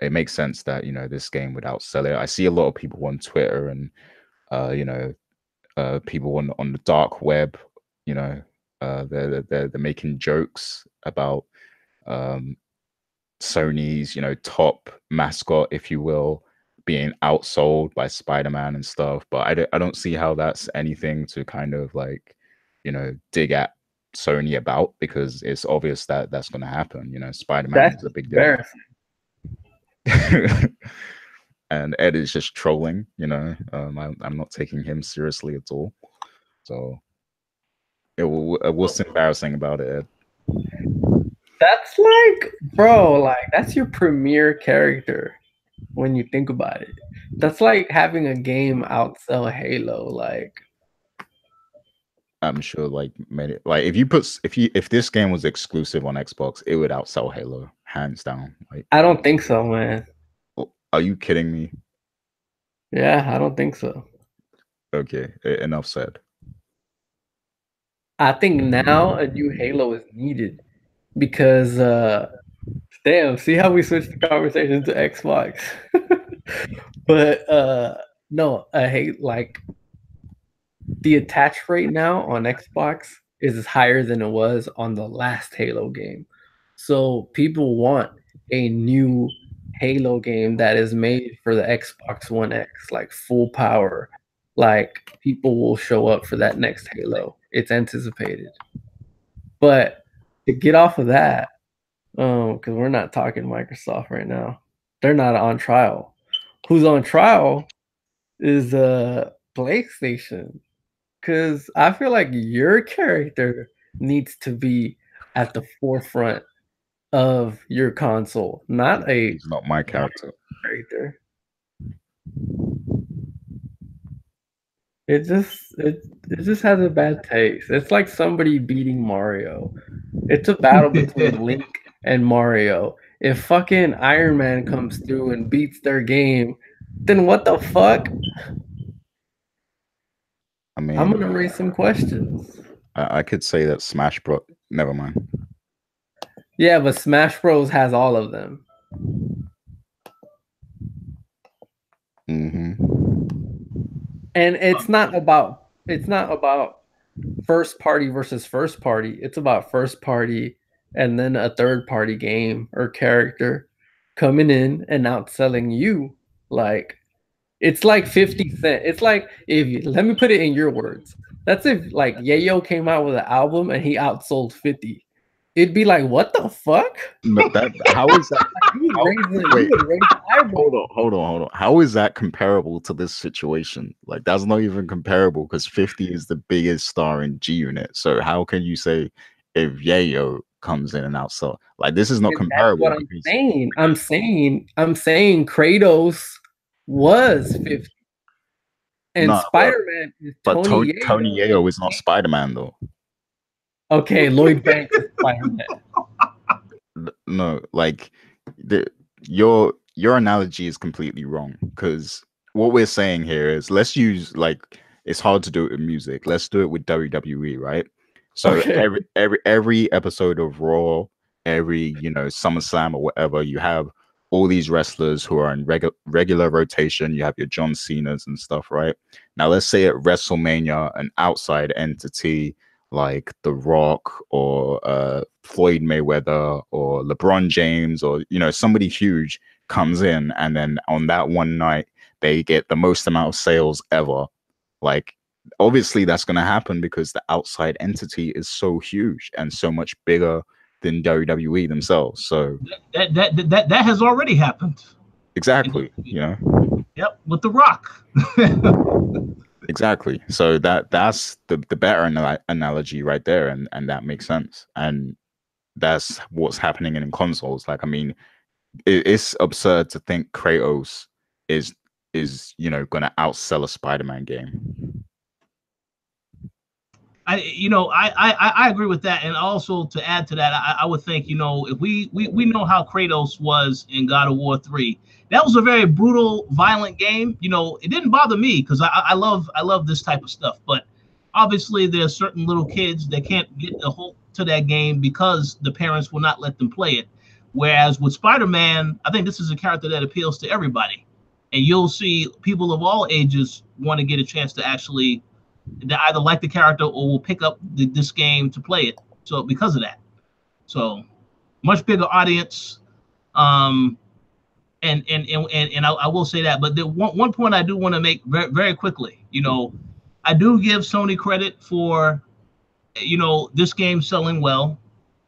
it makes sense that this game would outsell it. I see a lot of people on Twitter and people on the dark web. They're making jokes about Sony's top mascot, if you will, being outsold by Spider-Man and stuff. But I don't see how that's anything to kind of like dig at Sony about, because it's obvious that that's going to happen. Spider-Man is a big deal. And Ed is just trolling. I'm not taking him seriously at all. So what's embarrassing about it, Ed? That's like, bro, like that's your premier character when you think about it. That's like having a game outsell Halo. Like, I'm sure, like if this game was exclusive on Xbox, it would outsell Halo hands down. Like, I don't think so, man. Are you kidding me? Yeah, I don't think so. Okay, enough said. I think now a new Halo is needed because damn, see how we switched the conversation to Xbox. But no, I hate like the attach rate now on Xbox is higher than it was on the last Halo game. So people want a new Halo game that is made for the Xbox One X, like full power. Like people will show up for that next Halo. It's anticipated. But to get off of that, because we're not talking Microsoft right now. They're not on trial. Who's on trial is PlayStation. Because I feel like your character needs to be at the forefront of your console, not a. He's not my character. It just has a bad taste. It's like somebody beating Mario. It's a battle between Link and Mario. If fucking Iron Man comes through and beats their game, then what the fuck? I mean, I'm gonna raise some questions. I could say that Smash Bros. Never mind. Yeah, but Smash Bros has all of them. Mm-hmm. And it's not about first party versus first party. It's about first party and then a third party game or character coming in and outselling you. Like, it's like 50 Cent. It's like, let me put it in your words. That's if like Yayo came out with an album and he outsold 50. It'd be like, what the fuck? But how is that? Hold on. How is that comparable to this situation? Like, that's not even comparable because 50 is the biggest star in G Unit. So how can you say if Yayo comes in and outsell? Like, this is not comparable. That's what I'm saying. I'm saying Kratos was 50. And Spider-Man is Tony Yayo. Tony Yayo is not Spider-Man though. Okay, Lloyd Banks is Spider-Man. No, like your analogy is completely wrong, because what we're saying here is let's use like it's hard to do it with music. Let's do it with WWE, right? So Okay. every episode of Raw, every SummerSlam or whatever, you have all these wrestlers who are in regular rotation. You have your John Cena's and stuff, right? Now let's say at WrestleMania, an outside entity like The Rock or Floyd Mayweather or LeBron James or somebody huge comes in, and then on that one night they get the most amount of sales ever. Like, obviously that's going to happen because the outside entity is so huge and so much bigger than WWE themselves. So that has already happened. Exactly. Yep, with The Rock. Exactly. So that's the better analogy right there, and that makes sense. And that's what's happening in consoles. Like, I mean, it's absurd to think Kratos is going to outsell a Spider-Man game. I agree with that, and also to add to that, I would think if we know how Kratos was in God of War 3, that was a very brutal, violent game. It didn't bother me because I love this type of stuff, but obviously there's certain little kids that can't get a hold to that game because the parents will not let them play it. Whereas with Spider-Man, I think this is a character that appeals to everybody, and you'll see people of all ages want to get a chance to actually either like the character or will pick up this game to play it. So because of that, so much bigger audience. And I will say that. But the one point I do want to make very, very quickly, I do give Sony credit for this game selling well,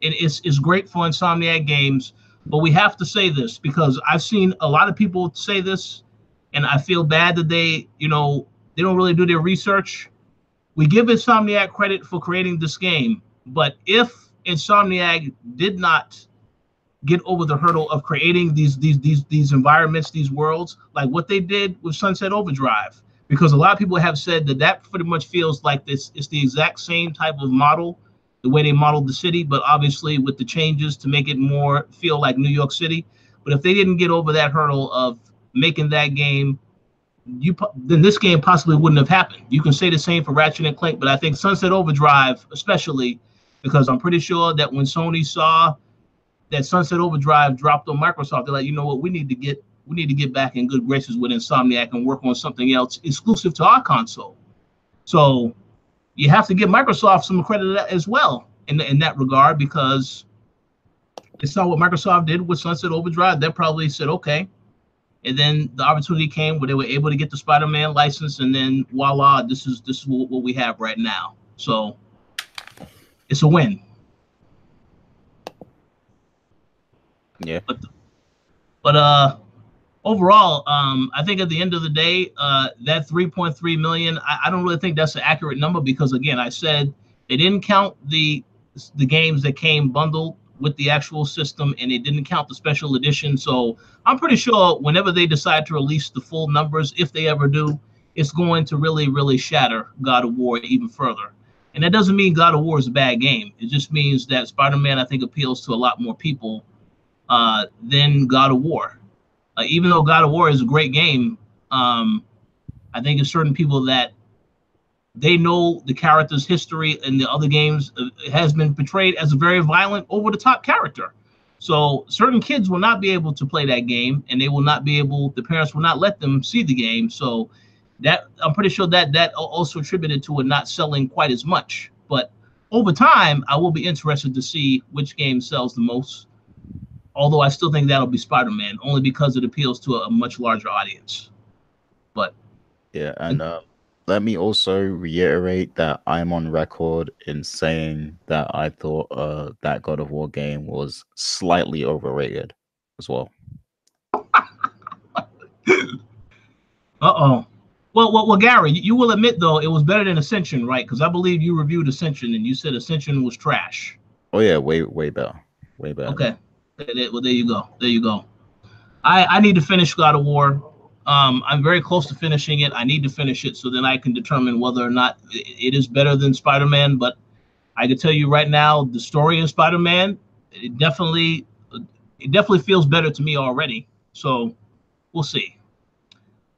and it's great for Insomniac Games. But we have to say this because I've seen a lot of people say this, and I feel bad that they don't really do their research. We give Insomniac credit for creating this game, but if Insomniac did not get over the hurdle of creating these environments, these worlds, like what they did with Sunset Overdrive, because a lot of people have said that pretty much feels like this. It's the exact same type of model, the way they modeled the city, but obviously with the changes to make it more feel like New York City. But if they didn't get over that hurdle of making that game, then this game possibly wouldn't have happened. You can say the same for Ratchet and Clank, but I think Sunset Overdrive, especially, because I'm pretty sure that when Sony saw that Sunset Overdrive dropped on Microsoft, they're like, you know what, we need to get back in good graces with Insomniac and work on something else exclusive to our console. So you have to give Microsoft some credit as well in that regard, because they saw what Microsoft did with Sunset Overdrive. They probably said, okay. And then the opportunity came where they were able to get the Spider-Man license, and then voila, this is what we have right now. So it's a win. Yeah. But overall, I think at the end of the day, that 3.3 million, I don't really think that's an accurate number, because again, I said they didn't count the games that came bundled with the actual system, and it didn't count the special edition. So I'm pretty sure whenever they decide to release the full numbers, if they ever do, it's going to really, really shatter God of War even further. And that doesn't mean God of War is a bad game. It just means that Spider-Man, I think, appeals to a lot more people than God of War. Even though God of War is a great game, I think it's certain people that they know the character's history in the other games has been portrayed as a very violent, over-the-top character. So certain kids will not be able to play that game, and the parents will not let them see the game. So that, I'm pretty sure that also attributed to it not selling quite as much. But over time, I will be interested to see which game sells the most. Although I still think that'll be Spider-Man, only because it appeals to a much larger audience. But yeah, and let me also reiterate that I'm on record in saying that I thought that God of War game was slightly overrated as well. Uh-oh. Well, Gary, you will admit, though, it was better than Ascension, right? Because I believe you reviewed Ascension, and you said Ascension was trash. Oh, yeah, way better. Way better. Okay. Well, there you go. There you go. I need to finish God of War. I'm very close to finishing it. I need to finish it so then I can determine whether or not it is better than Spider-Man. But I can tell you right now, the story in Spider-Man, it definitely feels better to me already. So we'll see.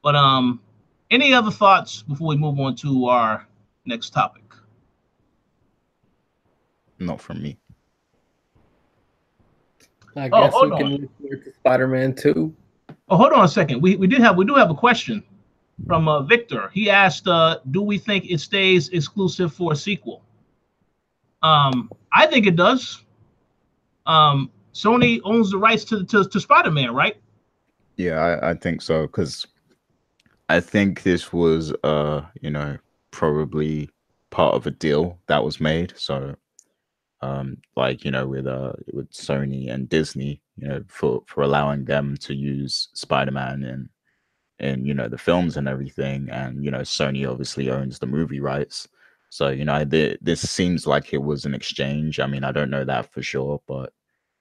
But Any other thoughts before we move on to our next topic? Not from me. I guess we can look forward to Spider-Man 2. Oh, hold on a second. We do have a question from Victor. He asked, do we think it stays exclusive for a sequel? I think it does. Sony owns the rights to Spider-Man, right? Yeah, I think so, because I think this was you know, probably part of a deal that was made. So like, you know, with Sony and Disney, you know, for allowing them to use Spider-Man in you know, the films and everything, and you know, Sony obviously owns the movie rights. So you know, this seems like it was an exchange. I mean, I don't know that for sure, but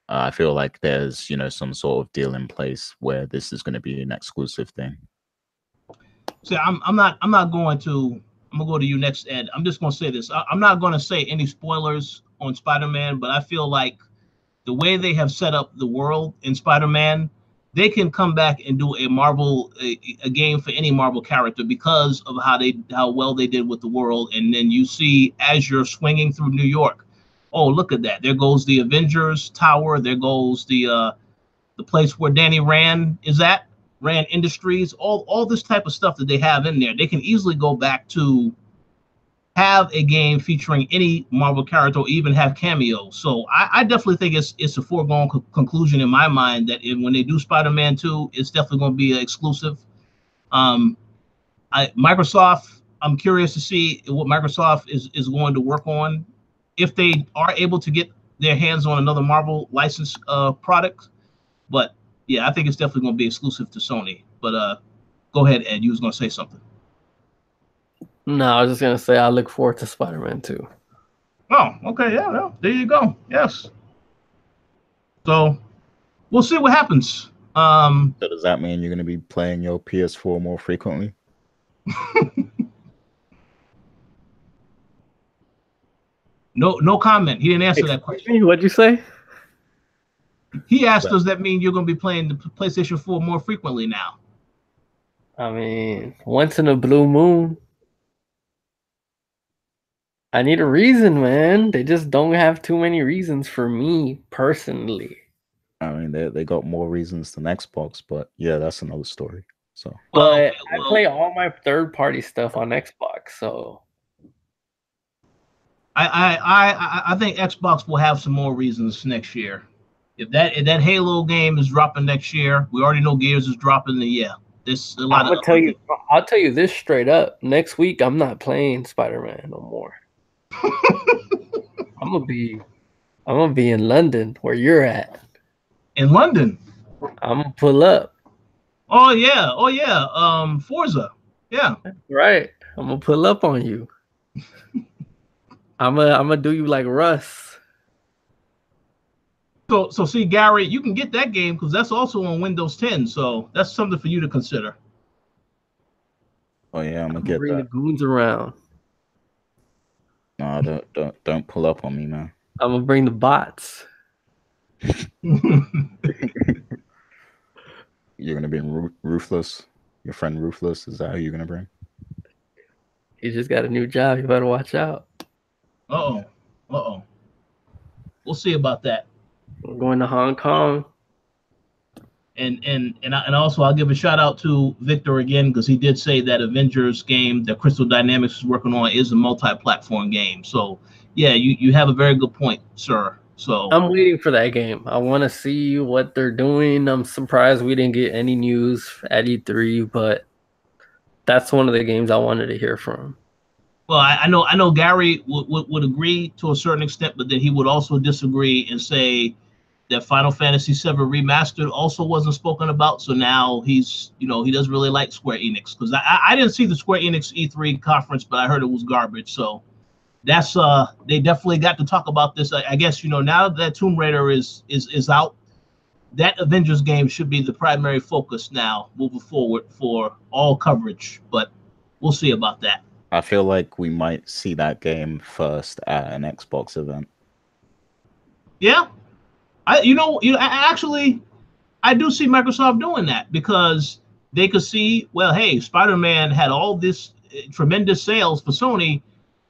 I feel like there's, you know, some sort of deal in place where this is going to be an exclusive thing. So I'm not going to. I'm gonna go to you next, Ed. I'm just gonna say this. I'm not gonna say any spoilers on Spider-Man, but I feel like the way they have set up the world in Spider-Man, they can come back and do a game for any Marvel character because of how well they did with the world. And then you see, as you're swinging through New York, oh, look at that! There goes the Avengers Tower. There goes the place where Danny Rand is at, Rand Industries. All this type of stuff that they have in there, they can easily go back to have a game featuring any Marvel character, or even have cameos. So I definitely think it's a foregone conclusion in my mind that when they do Spider-Man 2, it's definitely going to be exclusive. Microsoft, I'm curious to see what Microsoft is going to work on if they are able to get their hands on another Marvel licensed product. But yeah, I think it's definitely going to be exclusive to Sony. But go ahead, Ed. You was going to say something. No, I was just gonna say I look forward to Spider-Man 2. Oh, okay, yeah, there you go. Yes. So we'll see what happens. So does that mean you're going to be playing your PS4 more frequently? No comment. He didn't answer that question. What'd you say? He asked, does that mean you're going to be playing the PlayStation 4 more frequently now? I mean, once in a blue moon. I need a reason, man. They just don't have too many reasons for me personally. I mean, they got more reasons than Xbox, but yeah, that's another story. So, but I play all my third-party stuff on Xbox, so I think Xbox will have some more reasons next year. If that Halo game is dropping next year, we already know Gears is dropping. Then yeah, there's a lot. I'll tell you this straight up. Next week, I'm not playing Spider-Man no more. I'm gonna be in London where you're at. In London, I'm gonna pull up. Oh yeah. Forza. Yeah. Right. I'm gonna pull up on you. I'm gonna do you like Russ. So see, Gary, you can get that game because that's also on Windows 10. So that's something for you to consider. Oh yeah, I'm gonna bring the goons around. No, don't pull up on me, man. I'm gonna bring the bots. You're gonna be Ruthless. Your friend Ruthless, is that who you're gonna bring? He just got a new job. You better watch out. Uh oh. We'll see about that. I'm going to Hong Kong. And also I'll give a shout out to Victor again because he did say that Avengers game that Crystal Dynamics is working on is a multi-platform game. So yeah, you have a very good point, sir. So I'm waiting for that game. I want to see what they're doing. I'm surprised we didn't get any news at E3, but that's one of the games I wanted to hear from. Well, I know Gary would agree to a certain extent, but then he would also disagree and say that Final Fantasy VII Remastered also wasn't spoken about. So now he's, he doesn't really like Square Enix because I didn't see the Square Enix E3 conference, but I heard it was garbage. So that's they definitely got to talk about this. I guess now that Tomb Raider is out, that Avengers game should be the primary focus now moving forward for all coverage. But we'll see about that. I feel like we might see that game first at an Xbox event. Yeah, I do see Microsoft doing that because they could see, well, hey, Spider-Man had all this tremendous sales for Sony.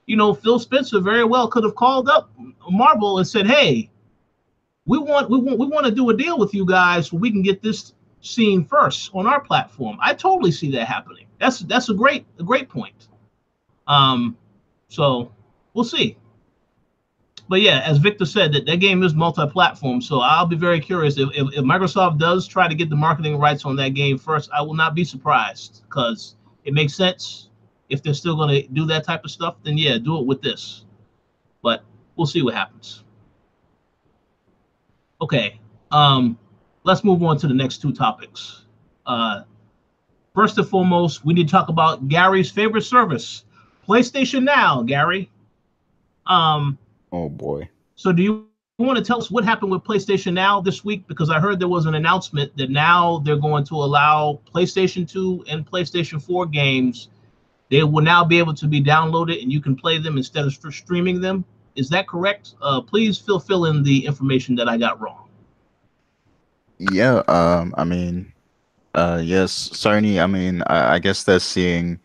You know, Phil Spencer very well could have called up Marvel and said, hey, we want to do a deal with you guys so we can get this seen first on our platform. I totally see that happening. That's a great point. So we'll see. But yeah, as Victor said, that game is multi-platform. So I'll be very curious if Microsoft does try to get the marketing rights on that game first. I will not be surprised, because it makes sense. If they're still going to do that type of stuff, then yeah, do it with this. But we'll see what happens. Okay, let's move on to the next two topics. First and foremost, we need to talk about Gary's favorite service, PlayStation Now. Gary, oh boy. So do you want to tell us what happened with PlayStation Now this week? Because I heard there was an announcement that now they're going to allow PlayStation 2 and PlayStation 4 games. They will now be able to be downloaded and you can play them instead of streaming them. Is that correct? Please fill in the information that I got wrong. Yeah, I mean, yes, Sony, I mean, I guess they're seeing,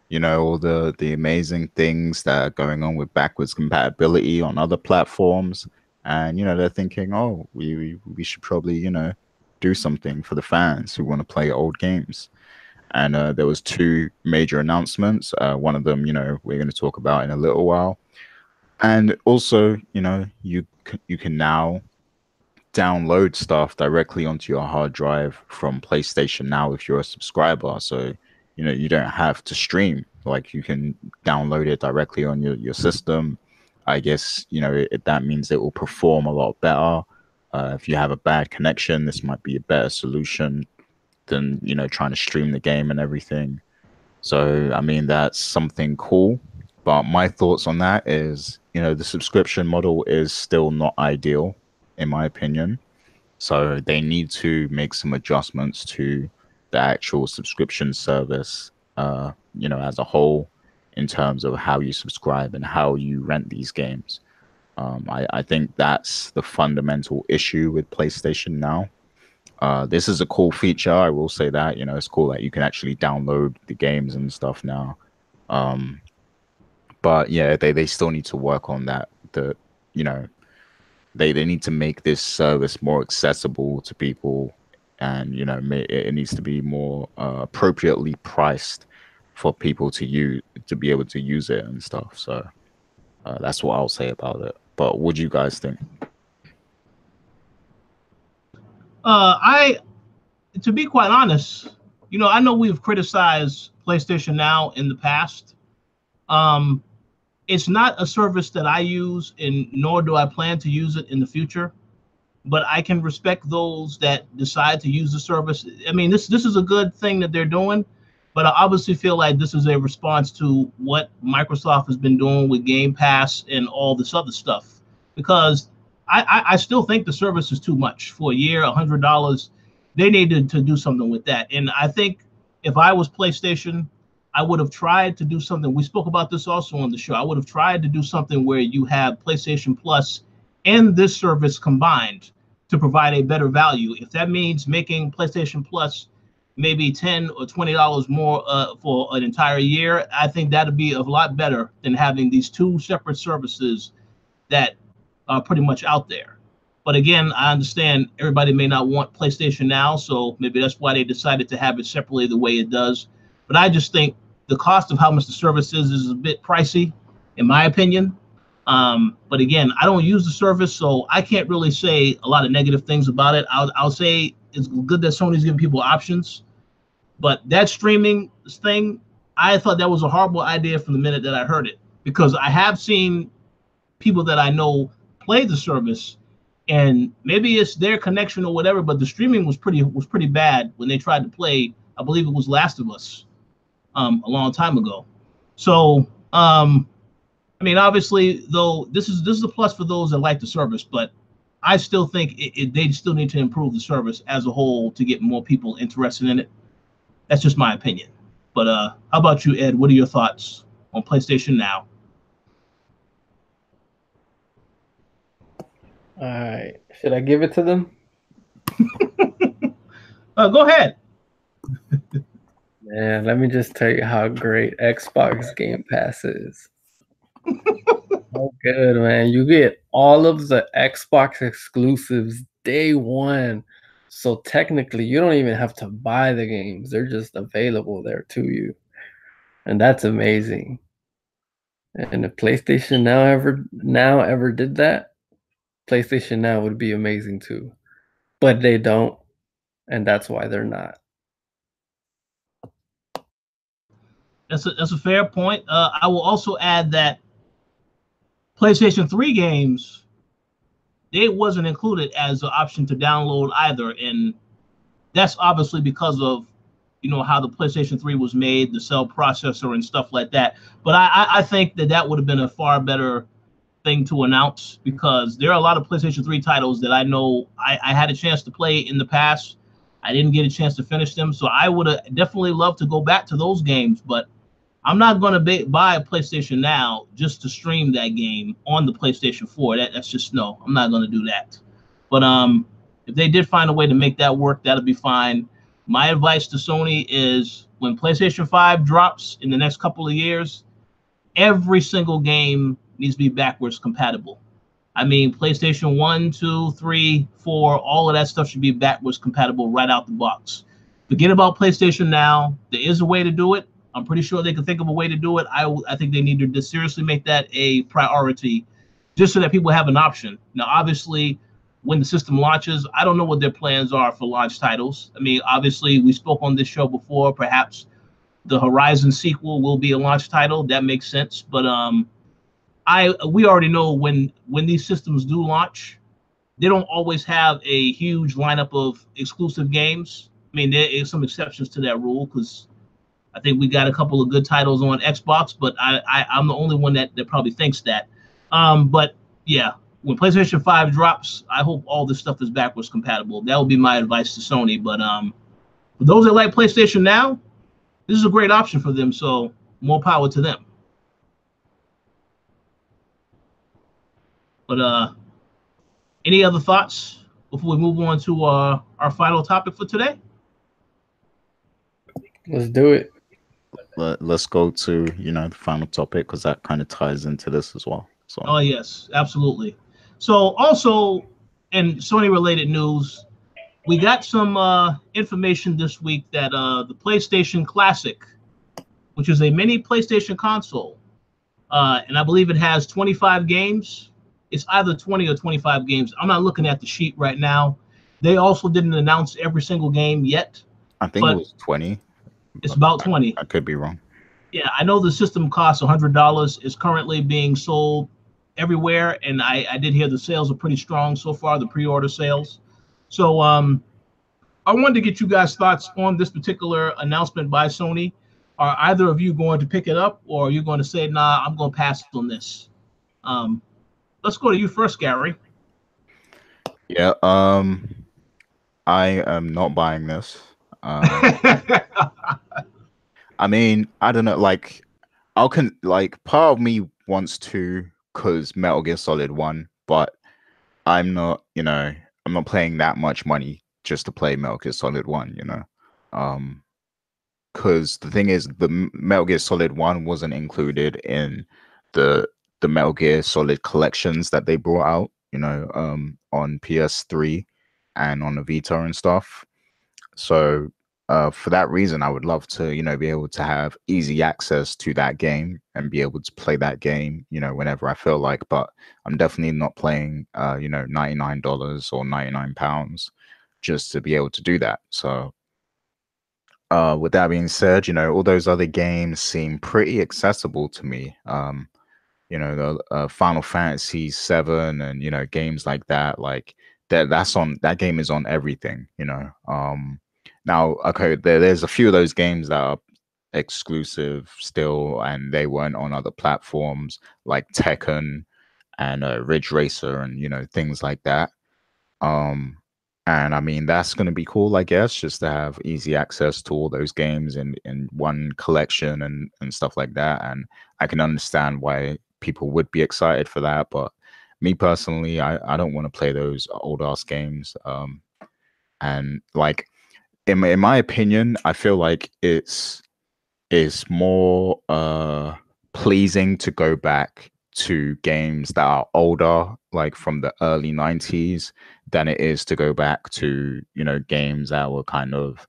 you know, all the amazing things that are going on with backwards compatibility on other platforms. And, you know, they're thinking, oh, we should probably, you know, do something for the fans who want to play old games. And there was two major announcements. One of them, you know, we're going to talk about in a little while. And also, you know, you can now download stuff directly onto your hard drive from PlayStation Now if you're a subscriber. So, you know, you don't have to stream. Like, you can download it directly on your system. I guess, you know, that means it will perform a lot better. If you have a bad connection, this might be a better solution than, you know, trying to stream the game and everything. So, I mean, that's something cool. But my thoughts on that is, you know, the subscription model is still not ideal, in my opinion. So they need to make some adjustments to the actual subscription service, you know, as a whole, in terms of how you subscribe and how you rent these games. I think that's the fundamental issue with PlayStation Now. This is a cool feature, I will say that. You know, it's cool that you can actually download the games and stuff now. But yeah, they still need to work on that. You know, they need to make this service more accessible to people, and, you know, it needs to be more appropriately priced for people to be able to use it and stuff. So that's what I'll say about it. But what do you guys think? To be quite honest, you know, I know we've criticized PlayStation Now in the past. It's not a service that I use, and nor do I plan to use it in the future. But I can respect those that decide to use the service. I mean, this is a good thing that they're doing, but I obviously feel like this is a response to what Microsoft has been doing with Game Pass and all this other stuff. Because I still think the service is too much for a year, $100. They needed to do something with that. And I think if I was PlayStation, I would have tried to do something. We spoke about this also on the show. I would have tried to do something where you have PlayStation Plus and this service combined to provide a better value. If that means making PlayStation Plus maybe $10 or $20 more for an entire year, I think that'd be a lot better than having these two separate services that are pretty much out there. But again, I understand everybody may not want PlayStation Now, so maybe that's why they decided to have it separately the way it does. But I just think the cost of how much the service is a bit pricey, in my opinion. But again, I don't use the service, so I can't really say a lot of negative things about it. I'll say it's good that Sony's giving people options. But that streaming thing, I thought that was a horrible idea from the minute that I heard it, because I have seen people that I know play the service, and maybe it's their connection or whatever, but the streaming was pretty bad when they tried to play. I believe it was Last of Us a long time ago. So I mean, obviously, though, this is a plus for those that like the service, but I still think they still need to improve the service as a whole to get more people interested in it. That's just my opinion. But how about you, Ed? What are your thoughts on PlayStation Now? All right. Should I give it to them? Go ahead. Man, let me just tell you how great Xbox Game Pass is. Oh, good, man. You get all of the Xbox exclusives day one. So technically, you don't even have to buy the games. They're just available there to you. And that's amazing. And if PlayStation Now ever did that, PlayStation Now would be amazing too. But they don't, and that's why they're not. That's a fair point. I will also add that PlayStation 3 games, it wasn't included as an option to download either, and that's obviously because of how the PlayStation 3 was made, the cell processor and stuff like that. But I think that would have been a far better thing to announce, because there are a lot of PlayStation 3 titles that I know I had a chance to play in the past. I didn't get a chance to finish them, so I would have definitely loved to go back to those games, but I'm not going to buy a PlayStation Now just to stream that game on the PlayStation 4. That's just no. I'm not going to do that. But if they did find a way to make that work, that'll be fine. My advice to Sony is, when PlayStation 5 drops in the next couple of years, every single game needs to be backwards compatible. I mean, PlayStation 1, 2, 3, 4, all of that stuff should be backwards compatible right out the box. Forget about PlayStation Now. There is a way to do it. I'm pretty sure they can think of a way to do it. I think they need to seriously make that a priority, just so that people have an option. Now, obviously, when the system launches, I don't know what their plans are for launch titles. I mean, obviously, we spoke on this show before. Perhaps the Horizon sequel will be a launch title. That makes sense. But we already know when these systems do launch, they don't always have a huge lineup of exclusive games. I mean, there is some exceptions to that rule, because I think we got a couple of good titles on Xbox, but I'm the only one that probably thinks that. But yeah, when PlayStation 5 drops, I hope all this stuff is backwards compatible. That would be my advice to Sony. But for those that like PlayStation Now, this is a great option for them. So more power to them. But any other thoughts before we move on to our final topic for today? Let's do it. Let's go to the final topic, because that kind of ties into this as well. So Oh yes, absolutely. So also, in Sony related news, we got some information this week that the PlayStation Classic, which is a mini PlayStation console, and I believe it has 25 games. It's either 20 or 25 games. I'm not looking at the sheet right now. They also didn't announce every single game yet. I think it was 20. It's about 20. I could be wrong. Yeah, I know the system costs $100. It's currently being sold everywhere, and I did hear the sales are pretty strong so far, the pre-order sales. So I wanted to get you guys' thoughts on this particular announcement by Sony. Are either of you going to pick it up, or are you going to say, nah, I'm going to pass on this? Let's go to you first, Gary. Yeah, I am not buying this. I mean, I don't know, like, part of me wants to, because Metal Gear Solid 1, but I'm not, I'm not paying that much money just to play Metal Gear Solid 1, because the thing is, the Metal Gear Solid 1 wasn't included in the Metal Gear Solid collections that they brought out, on PS3 and on the Vita and stuff. So for that reason, I would love to, be able to have easy access to that game and be able to play that game, whenever I feel like. But I'm definitely not playing, $99 or £99 just to be able to do that. So with that being said, all those other games seem pretty accessible to me. The Final Fantasy 7 and games like that, like that game is on everything. Now, okay, there's a few of those games that are exclusive still, and they weren't on other platforms like Tekken and Ridge Racer and things like that. And I mean, that's going to be cool, I guess, just to have easy access to all those games in one collection and stuff like that. And I can understand why people would be excited for that. But me personally, I don't want to play those old ass games. And like, in my opinion, I feel like it's more pleasing to go back to games that are older, like from the early 90s, than it is to go back to, you know, games that were kind of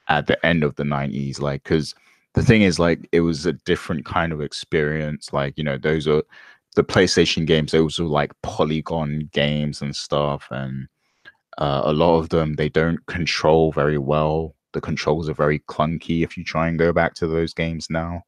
at the end of the 90s. Like, because the thing is, like, it was a different kind of experience. Like, you know, those are the PlayStation games, those were like polygon games and stuff. And a lot of them, they don't control very well. The controls are very clunky if you try and go back to those games now.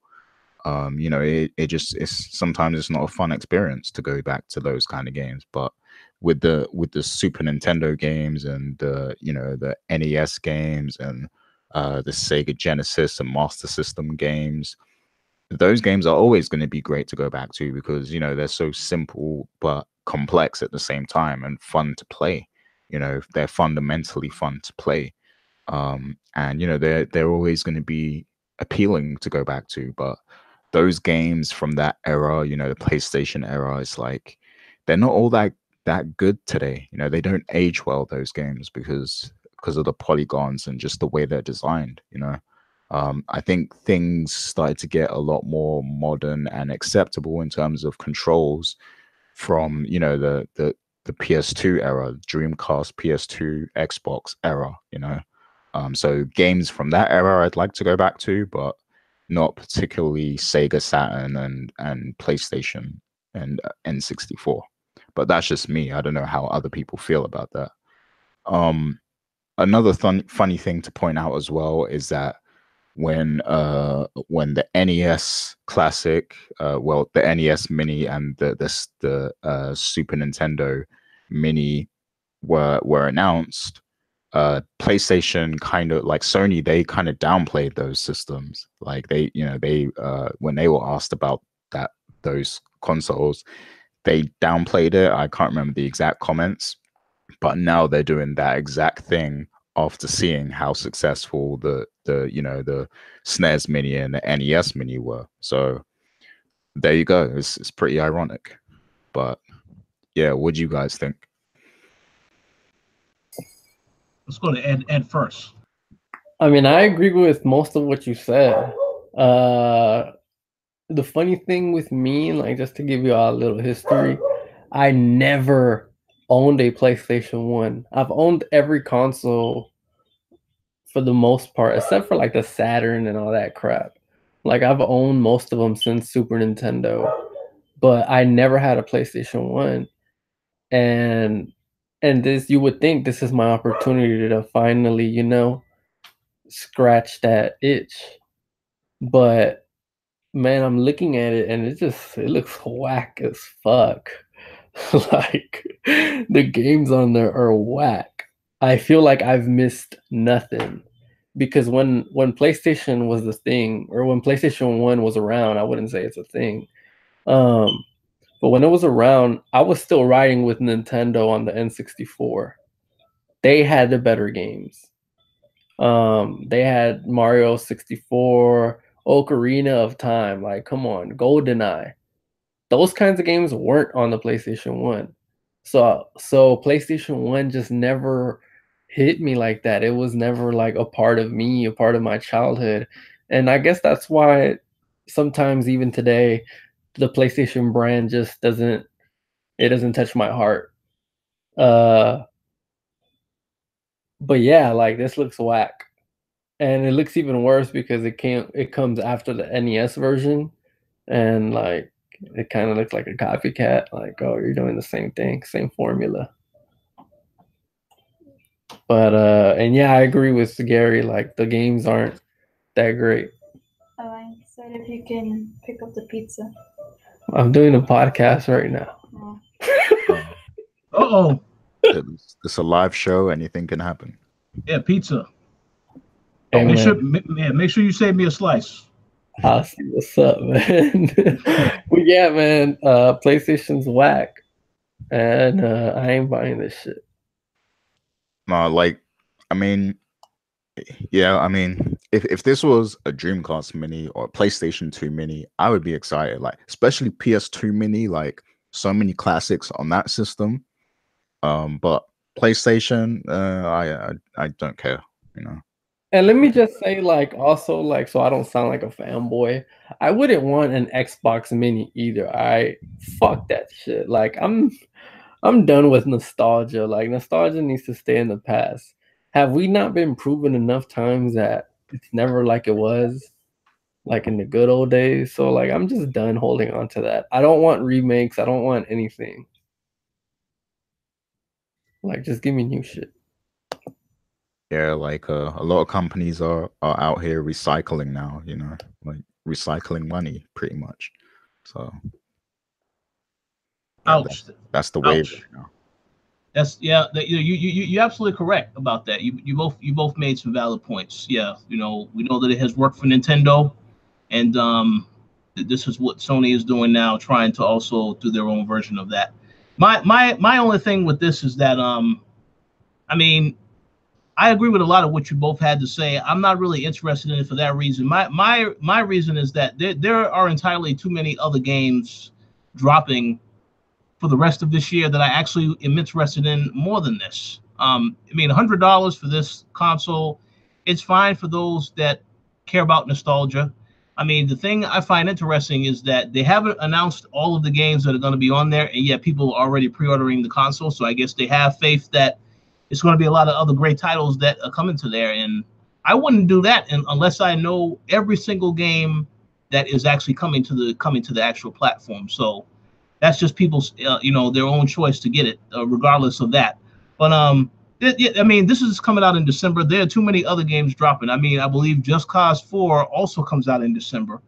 You know, it just, it's sometimes it's not a fun experience to go back to those kind of games. But with the Super Nintendo games and the, you know, the NES games and the Sega Genesis and Master System games, those games are always going to be great to go back to because, you know, they're so simple but complex at the same time and fun to play. You know, they're fundamentally fun to play. And you know, they're always going to be appealing to go back to. But those games from that era, you know, the PlayStation era, is like they're not all that good today. You know, they don't age well, those games, because of the polygons and just the way they're designed, you know. I think things started to get a lot more modern and acceptable in terms of controls from, you know, the PS2 era, Dreamcast, PS2, Xbox era, you know. So games from that era I'd like to go back to, but not particularly Sega Saturn and PlayStation and N64. But that's just me. I don't know how other people feel about that. Another funny thing to point out as well is that when the NES Classic, well, the NES Mini and the Super Nintendo Mini were announced, PlayStation kind of, like Sony, they kind of downplayed those systems. Like they, you know, they when they were asked about those consoles, they downplayed it. I can't remember the exact comments, but now they're doing that exact thing after seeing how successful the you know, the SNES Mini and the NES Mini were. So there you go. It's pretty ironic, but yeah, what do you guys think? Let's go to Ed first. I mean, I agree with most of what you said. The funny thing with me, like, just to give you all a little history, I never owned a PlayStation 1. I've owned every console for the most part, except for like the Saturn and all that crap. Like, I've owned most of them since Super Nintendo, but I never had a PlayStation 1. And this, you would think this is my opportunity to finally, you know, scratch that itch. But man, I'm looking at it and it looks whack as fuck. Like, the games on there are whack. I feel like I've missed nothing because when PlayStation was the thing, or when PlayStation 1 was around, I wouldn't say it's a thing. But when it was around, I was still riding with Nintendo on the N64. They had the better games. They had Mario 64, Ocarina of Time, like, come on, GoldenEye. Those kinds of games weren't on the PlayStation 1. So PlayStation 1 just never hit me like that. It was never like a part of me, a part of my childhood. And I guess that's why sometimes even today the PlayStation brand just doesn't touch my heart. But yeah, like, this looks whack. And it looks even worse because it comes after the NES version, and like it kind of looks like a copycat. Like, oh, you're doing the same thing, same formula. But and yeah, I agree with Gary. Like, the games aren't that great. I said if you can pick up the pizza. I'm doing a podcast right now. Uh-oh. It's a live show. Anything can happen. Yeah, pizza. Hey, make sure you save me a slice. I'll see what's up, man. But yeah, man, PlayStation's whack, and I ain't buying this shit. No, like, I mean, yeah, I mean, if this was a Dreamcast Mini or a PlayStation 2 Mini, I would be excited. Like, especially PS2 Mini, like, so many classics on that system. But PlayStation, I don't care, you know. And let me just say, like, also, like, so I don't sound like a fanboy, I wouldn't want an Xbox Mini either. I fuck that shit. Like, I'm done with nostalgia. Like, nostalgia needs to stay in the past. Have we not been proven enough times that it's never like it was, like in the good old days? So, like, I'm just done holding on to that. I don't want remakes. I don't want anything. Like, just give me new shit. Yeah, like a lot of companies are out here recycling now, you know, like recycling money pretty much. So yeah, Ouch. that's the wave Ouch. right now. That's you're absolutely correct about that. You both made some valid points. Yeah, you know, we know that it has worked for Nintendo, and this is what Sony is doing now, trying to also do their own version of that. My only thing with this is that I mean, I agree with a lot of what you both had to say. I'm not really interested in it for that reason. My reason is that there are entirely too many other games dropping for the rest of this year that I actually am interested in more than this. I mean, $100 for this console, it's fine for those that care about nostalgia. I mean, the thing I find interesting is that they haven't announced all of the games that are going to be on there, and yet people are already pre-ordering the console. So I guess they have faith that it's going to be a lot of other great titles that are coming to there. And I wouldn't do that unless I know every single game that is actually coming to the actual platform. So that's just people's their own choice to get it, regardless of that. But I mean, this is coming out in December. There are too many other games dropping. I mean, I believe Just Cause 4 also comes out in December.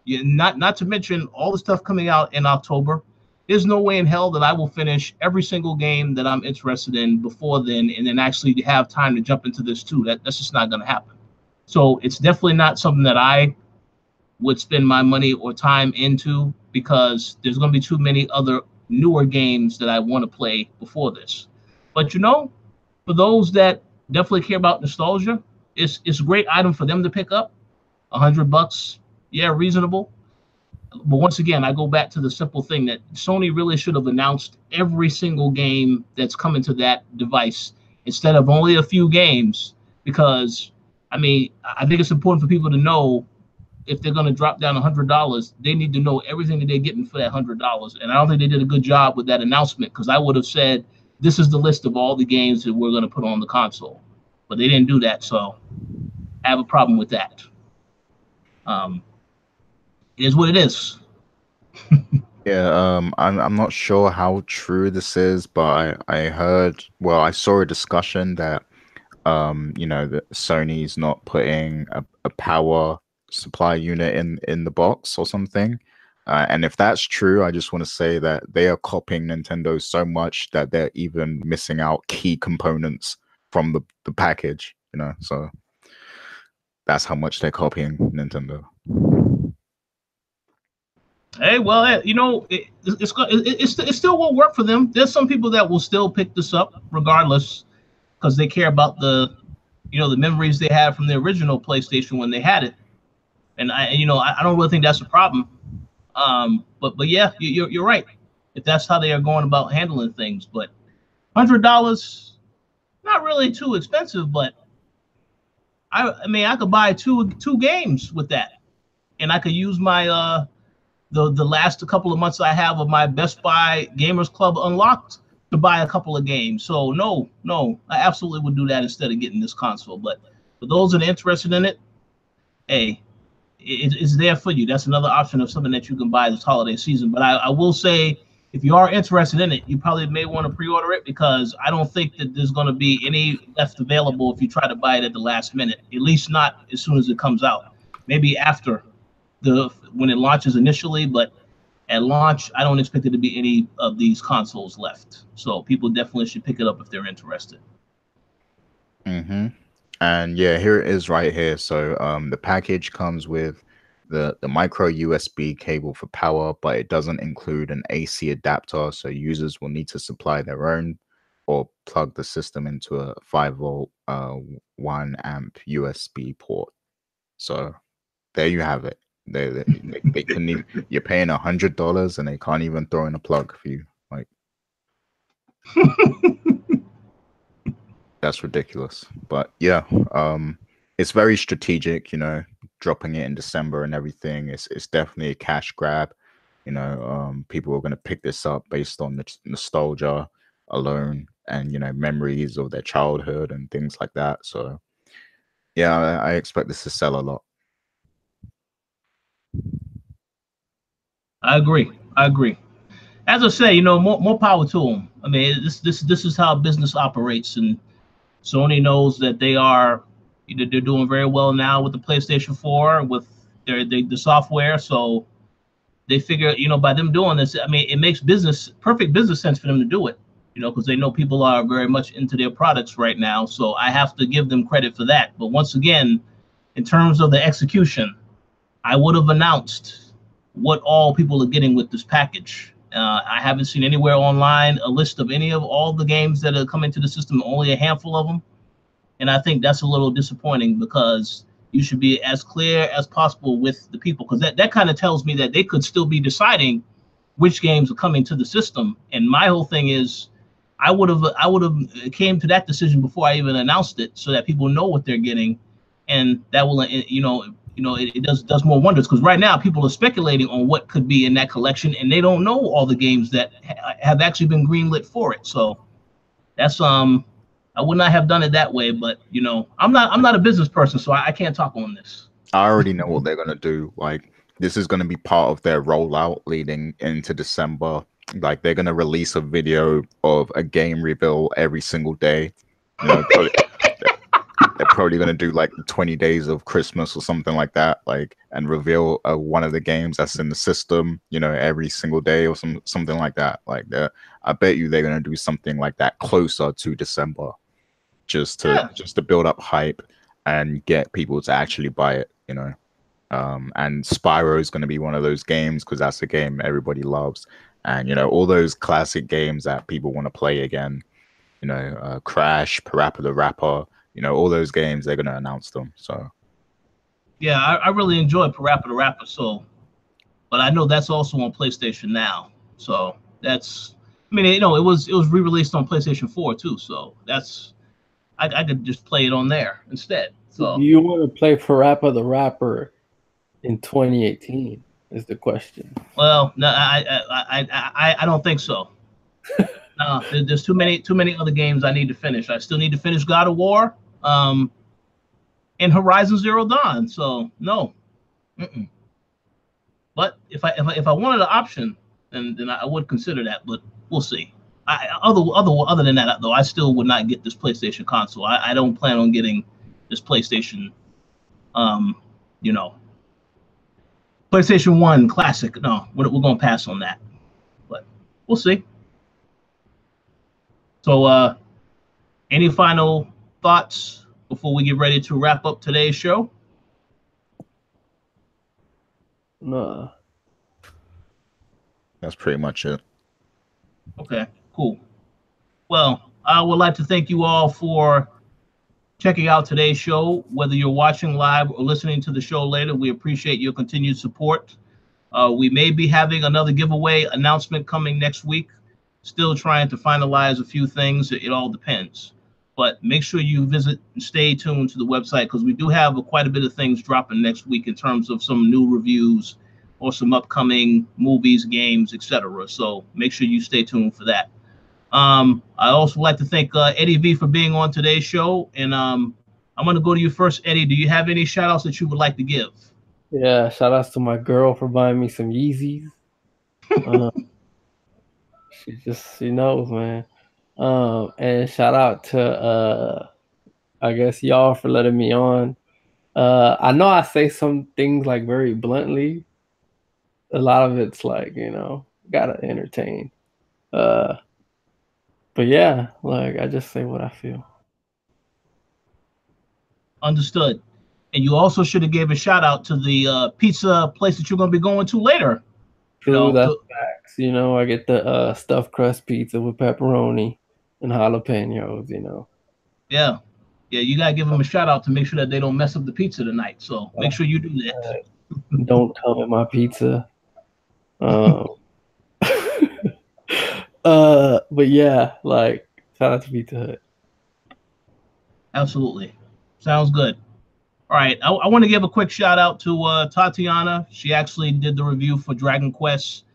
Yeah, not to mention all the stuff coming out in October. There's no way in hell that I will finish every single game that I'm interested in before then, and then actually have time to jump into this too. That's just not going to happen. So it's definitely not something that I would spend my money or time into, because there's going to be too many other newer games that I want to play before this. But you know, for those that definitely care about nostalgia, it's a great item for them to pick up. $100, yeah, reasonable. But once again, I go back to the simple thing that Sony really should have announced every single game that's coming to that device instead of only a few games. Because I mean, I think it's important for people to know, if they're going to drop down $100, they need to know everything that they're getting for that $100. And I don't think they did a good job with that announcement, because I would have said, this is the list of all the games that we're going to put on the console. But they didn't do that, so I have a problem with that. It is what it is. Yeah, I'm not sure how true this is, but I heard, well, I saw a discussion that you know, that Sony's not putting a power supply unit in the box or something. And if that's true, I just want to say that they are copying Nintendo so much that they're even missing out key components from the package, you know. So that's how much they're copying Nintendo. Hey, well, you know, it still won't work for them. There's some people that will still pick this up regardless, because they care about the memories they have from the original PlayStation when they had it. And I don't really think that's a problem. But yeah, you're right. If that's how they are going about handling things, but $100, not really too expensive. But I mean, I could buy two games with that, and I could use my the last couple of months I have of my Best Buy Gamers Club unlocked to buy a couple of games. So no, I absolutely would do that instead of getting this console. But for those that are interested in it, hey, it's there for you. That's another option of something that you can buy this holiday season. But I will say, if you are interested in it, you probably may want to pre-order it, because I don't think that there's going to be any left available if you try to buy it at the last minute. At least not as soon as it comes out. Maybe after when it launches initially, but at launch, I don't expect there to be any of these consoles left. So people definitely should pick it up if they're interested. Mm-hmm. And yeah, here it is right here. So the package comes with the micro USB cable for power, but it doesn't include an AC adapter. So users will need to supply their own or plug the system into a 5-volt 1 amp USB port. So there you have it. They couldn't even, you're paying $100 and they can't even throw in a plug for you. Like, that's ridiculous. But yeah, it's very strategic, dropping it in December and everything. It's definitely a cash grab. People are going to pick this up based on the nostalgia alone and, memories of their childhood and things like that. So, yeah, I expect this to sell a lot. I agree. As I say, more power to them. I mean, this is how business operates, and Sony knows that they're doing very well now with the PlayStation 4 with the software. So they figure, by them doing this, I mean, it makes perfect business sense for them to do it. Because they know people are very much into their products right now. So I have to give them credit for that. But once again, in terms of the execution, I would have announced what all people are getting with this package. I haven't seen anywhere online a list of any of all the games that are coming to the system, only a handful of them. And I think that's a little disappointing because you should be as clear as possible with the people, because that kind of tells me that they could still be deciding which games are coming to the system. And my whole thing is I would have came to that decision before I even announced it, so that people know what they're getting, and that will it does more wonders, because right now people are speculating on what could be in that collection, and they don't know all the games that have actually been greenlit for it. So that's I would not have done it that way, but I'm not a business person, so I can't talk on this. I already know what they're gonna do. Like, this is gonna be part of their rollout leading into December. Like, they're gonna release a video of a game reveal every single day. They're probably going to do like 20 days of Christmas or something like that, like, and reveal one of the games that's in the system, every single day or something like that. Like, I bet you they're going to do something like that closer to December, just to build up hype and get people to actually buy it, And Spyro is going to be one of those games, because that's a game everybody loves, and all those classic games that people want to play again, Crash, Parappa the Rapper. All those games, they're going to announce them. So, yeah, I really enjoyed Parappa the Rapper. So, but I know that's also on PlayStation now. So that's, I mean, it was re-released on PlayStation 4 too. So that's, I could just play it on there instead. So, do you want to play Parappa the Rapper in 2018? Is the question. Well, no, I don't think so. No, there's too many other games I need to finish. I still need to finish God of War, and Horizon Zero Dawn. So no. But if I wanted an option, then I would consider that. But we'll see. Other than that, though, I still would not get this PlayStation console. I don't plan on getting this PlayStation. PlayStation 1 Classic. No, we're going to pass on that. But we'll see. So, any final thoughts before we get ready to wrap up today's show? No. That's pretty much it. Okay, cool. Well, I would like to thank you all for checking out today's show. Whether you're watching live or listening to the show later, we appreciate your continued support. We may be having another giveaway announcement coming next week. Still trying to finalize a few things. It all depends. But make sure you visit and stay tuned to the website, because we do have quite a bit of things dropping next week in terms of some new reviews or some upcoming movies, games, etc. So make sure you stay tuned for that. I also like to thank Eddie V for being on today's show. And I'm going to go to you first, Eddie. Do you have any shout outs that you would like to give? Yeah, shout outs to my girl for buying me some Yeezys. She knows, man. And shout out to I guess y'all for letting me on. I know I say some things like very bluntly. A lot of it's like, gotta entertain. But yeah, like, I just say what I feel. Understood. And you also should have gave a shout out to the pizza place that you're going to be going to later. True, that's facts. I get the stuffed crust pizza with pepperoni and jalapenos. Yeah, you gotta give them a shout out to make sure that they don't mess up the pizza tonight. So make sure you do that. Don't come at my pizza. But yeah, like, shout out to Pizza Hut. Absolutely, sounds good. All right, I want to give a quick shout out to Tatiana. She actually did the review for Dragon Quest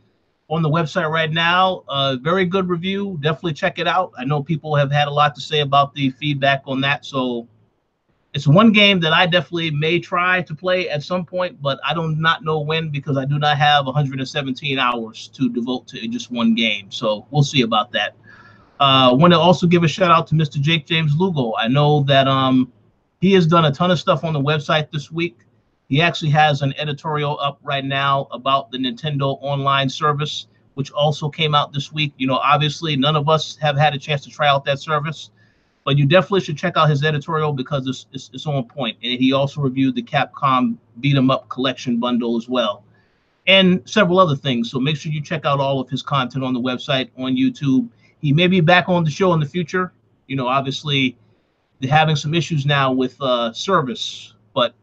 on the website right now. Very good review. Definitely check it out. I know people have had a lot to say about the feedback on that. So it's one game that I definitely may try to play at some point, but I do not know when because I do not have 117 hours to devote to just one game. So we'll see about that. I want to also give a shout out to Mr. Jake James Lugo. I know that he has done a ton of stuff on the website this week. He actually has an editorial up right now about the Nintendo Online service, which also came out this week. You know, obviously, none of us have had a chance to try out that service, but you definitely should check out his editorial because it's on point. And he also reviewed the Capcom Beat 'em Up Collection bundle as well, and several other things. So make sure you check out all of his content on the website, on YouTube. He may be back on the show in the future. You know, obviously, they're having some issues now with service, but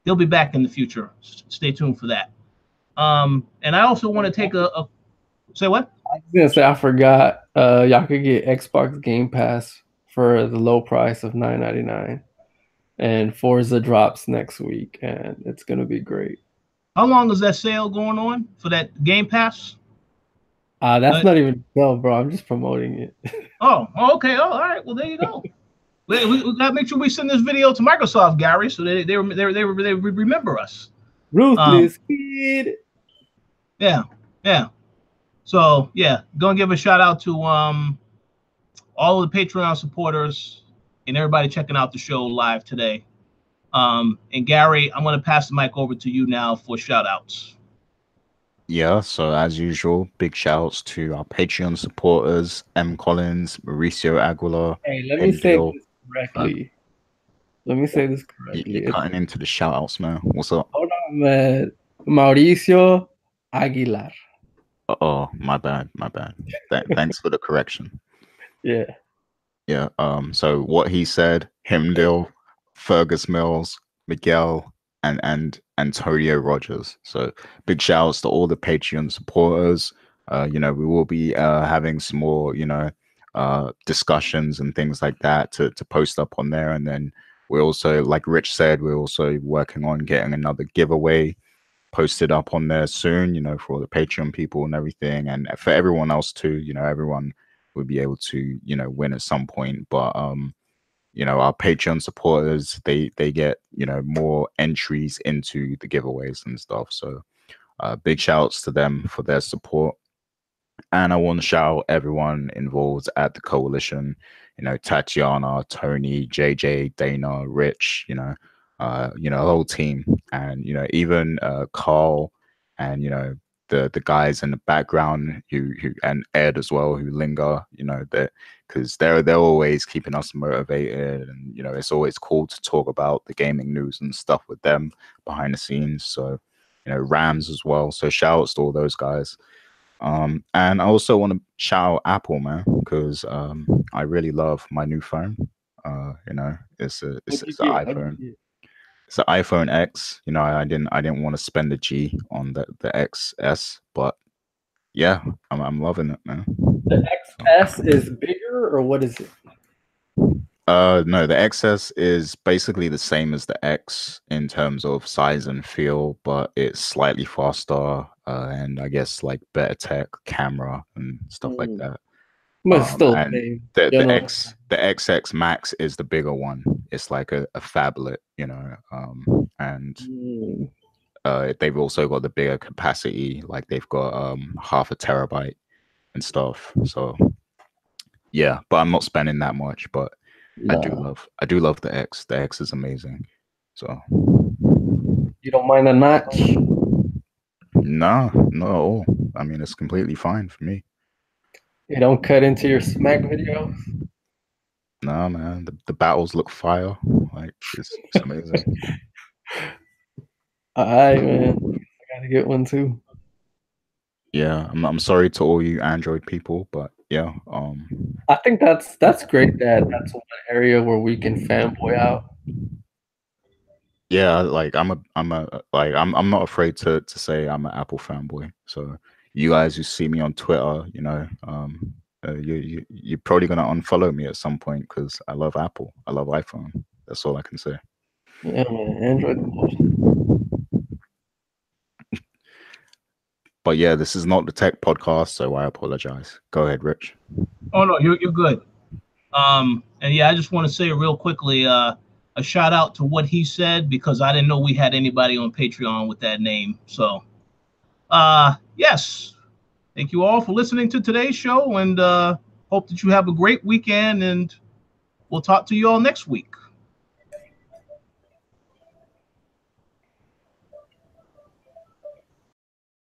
he'll be back in the future. Stay tuned for that. And I also want to take a say what? I was gonna say I forgot. Y'all could get Xbox Game Pass for the low price of $9.99, and Forza drops next week, and it's gonna be great. How long is that sale going on for that Game Pass? That's not even no, bro. I'm just promoting it. Oh, okay. Oh, all right. Well, there you go. we got to make sure we send this video to Microsoft, Gary, so they remember us. Ruthless Kid. Yeah. So yeah, gonna give a shout out to all of the Patreon supporters and everybody checking out the show live today. And Gary, I'm gonna pass the mic over to you now for shout outs. Yeah, so as usual, big shouts to our Patreon supporters, M. Collins, Mauricio Aguilar. Hey, let me say this correctly. You're cutting into the shout outs, man. What's up? Hold on, man. Mauricio Aguilar. Oh, my bad. Thanks for the correction. Yeah. So what he said, Himdil, Fergus Mills, Miguel, and Antonio Rogers. So big shouts to all the Patreon supporters. You know, we will be having some more, you know, discussions and things like that to post up on there. And then we're also, like Rich said, we're also working on getting another giveaway posted up on there soon, you know, for all the Patreon people and everything. And for everyone else too, you know, everyone will be able to, you know, win at some point. But you know, our Patreon supporters, they get, you know, more entries into the giveaways and stuff. So big shouts to them for their support. And I want to shout out everyone involved at the Koalition, you know, Tatiana, Tony, JJ, Dana, Rich, you know, the whole team. And, you know, even Carl and, you know, the guys in the background who and Ed as well, who linger, you know, that because they're always keeping us motivated, and you know, it's always cool to talk about the gaming news and stuff with them behind the scenes. So, you know, Rams as well. So shout outs to all those guys. And I also want to shout out Apple, man, because I really love my new phone. You know, it's an iPhone. It's an iPhone X. You know, I didn't want to spend a G on the XS, but yeah, I'm loving it, man. The XS is bigger, or what is it? No, the XS is basically the same as the X in terms of size and feel, but it's slightly faster, and I guess like better tech, camera, and stuff like that. But still, and the XX Max is the bigger one. It's like a phablet, you know, and they've also got the bigger capacity, like they've got 0.5 terabyte and stuff. So yeah, but I'm not spending that much, but I do love the X. The X is amazing. So you don't mind a notch? No, not at all. I mean, it's completely fine for me. You don't cut into your Smack videos? No, man. The battles look fire. Like it's amazing. All right, man. I gotta get one too. Yeah, I'm sorry to all you Android people, but yeah. I think that's great that that's one area where we can fanboy out. Yeah, like I'm not afraid to say I'm an Apple fanboy. So you guys who see me on Twitter, you know, you're probably gonna unfollow me at some point because I love Apple. I love iPhone. That's all I can say. Yeah, man, Android the most. But yeah, this is not the tech podcast, so I apologize. Go ahead, Rich. Oh no, you're good. And yeah, I just want to say real quickly, a shout out to what he said, because I didn't know we had anybody on Patreon with that name. So, yes, thank you all for listening to today's show, and hope that you have a great weekend, and we'll talk to you all next week.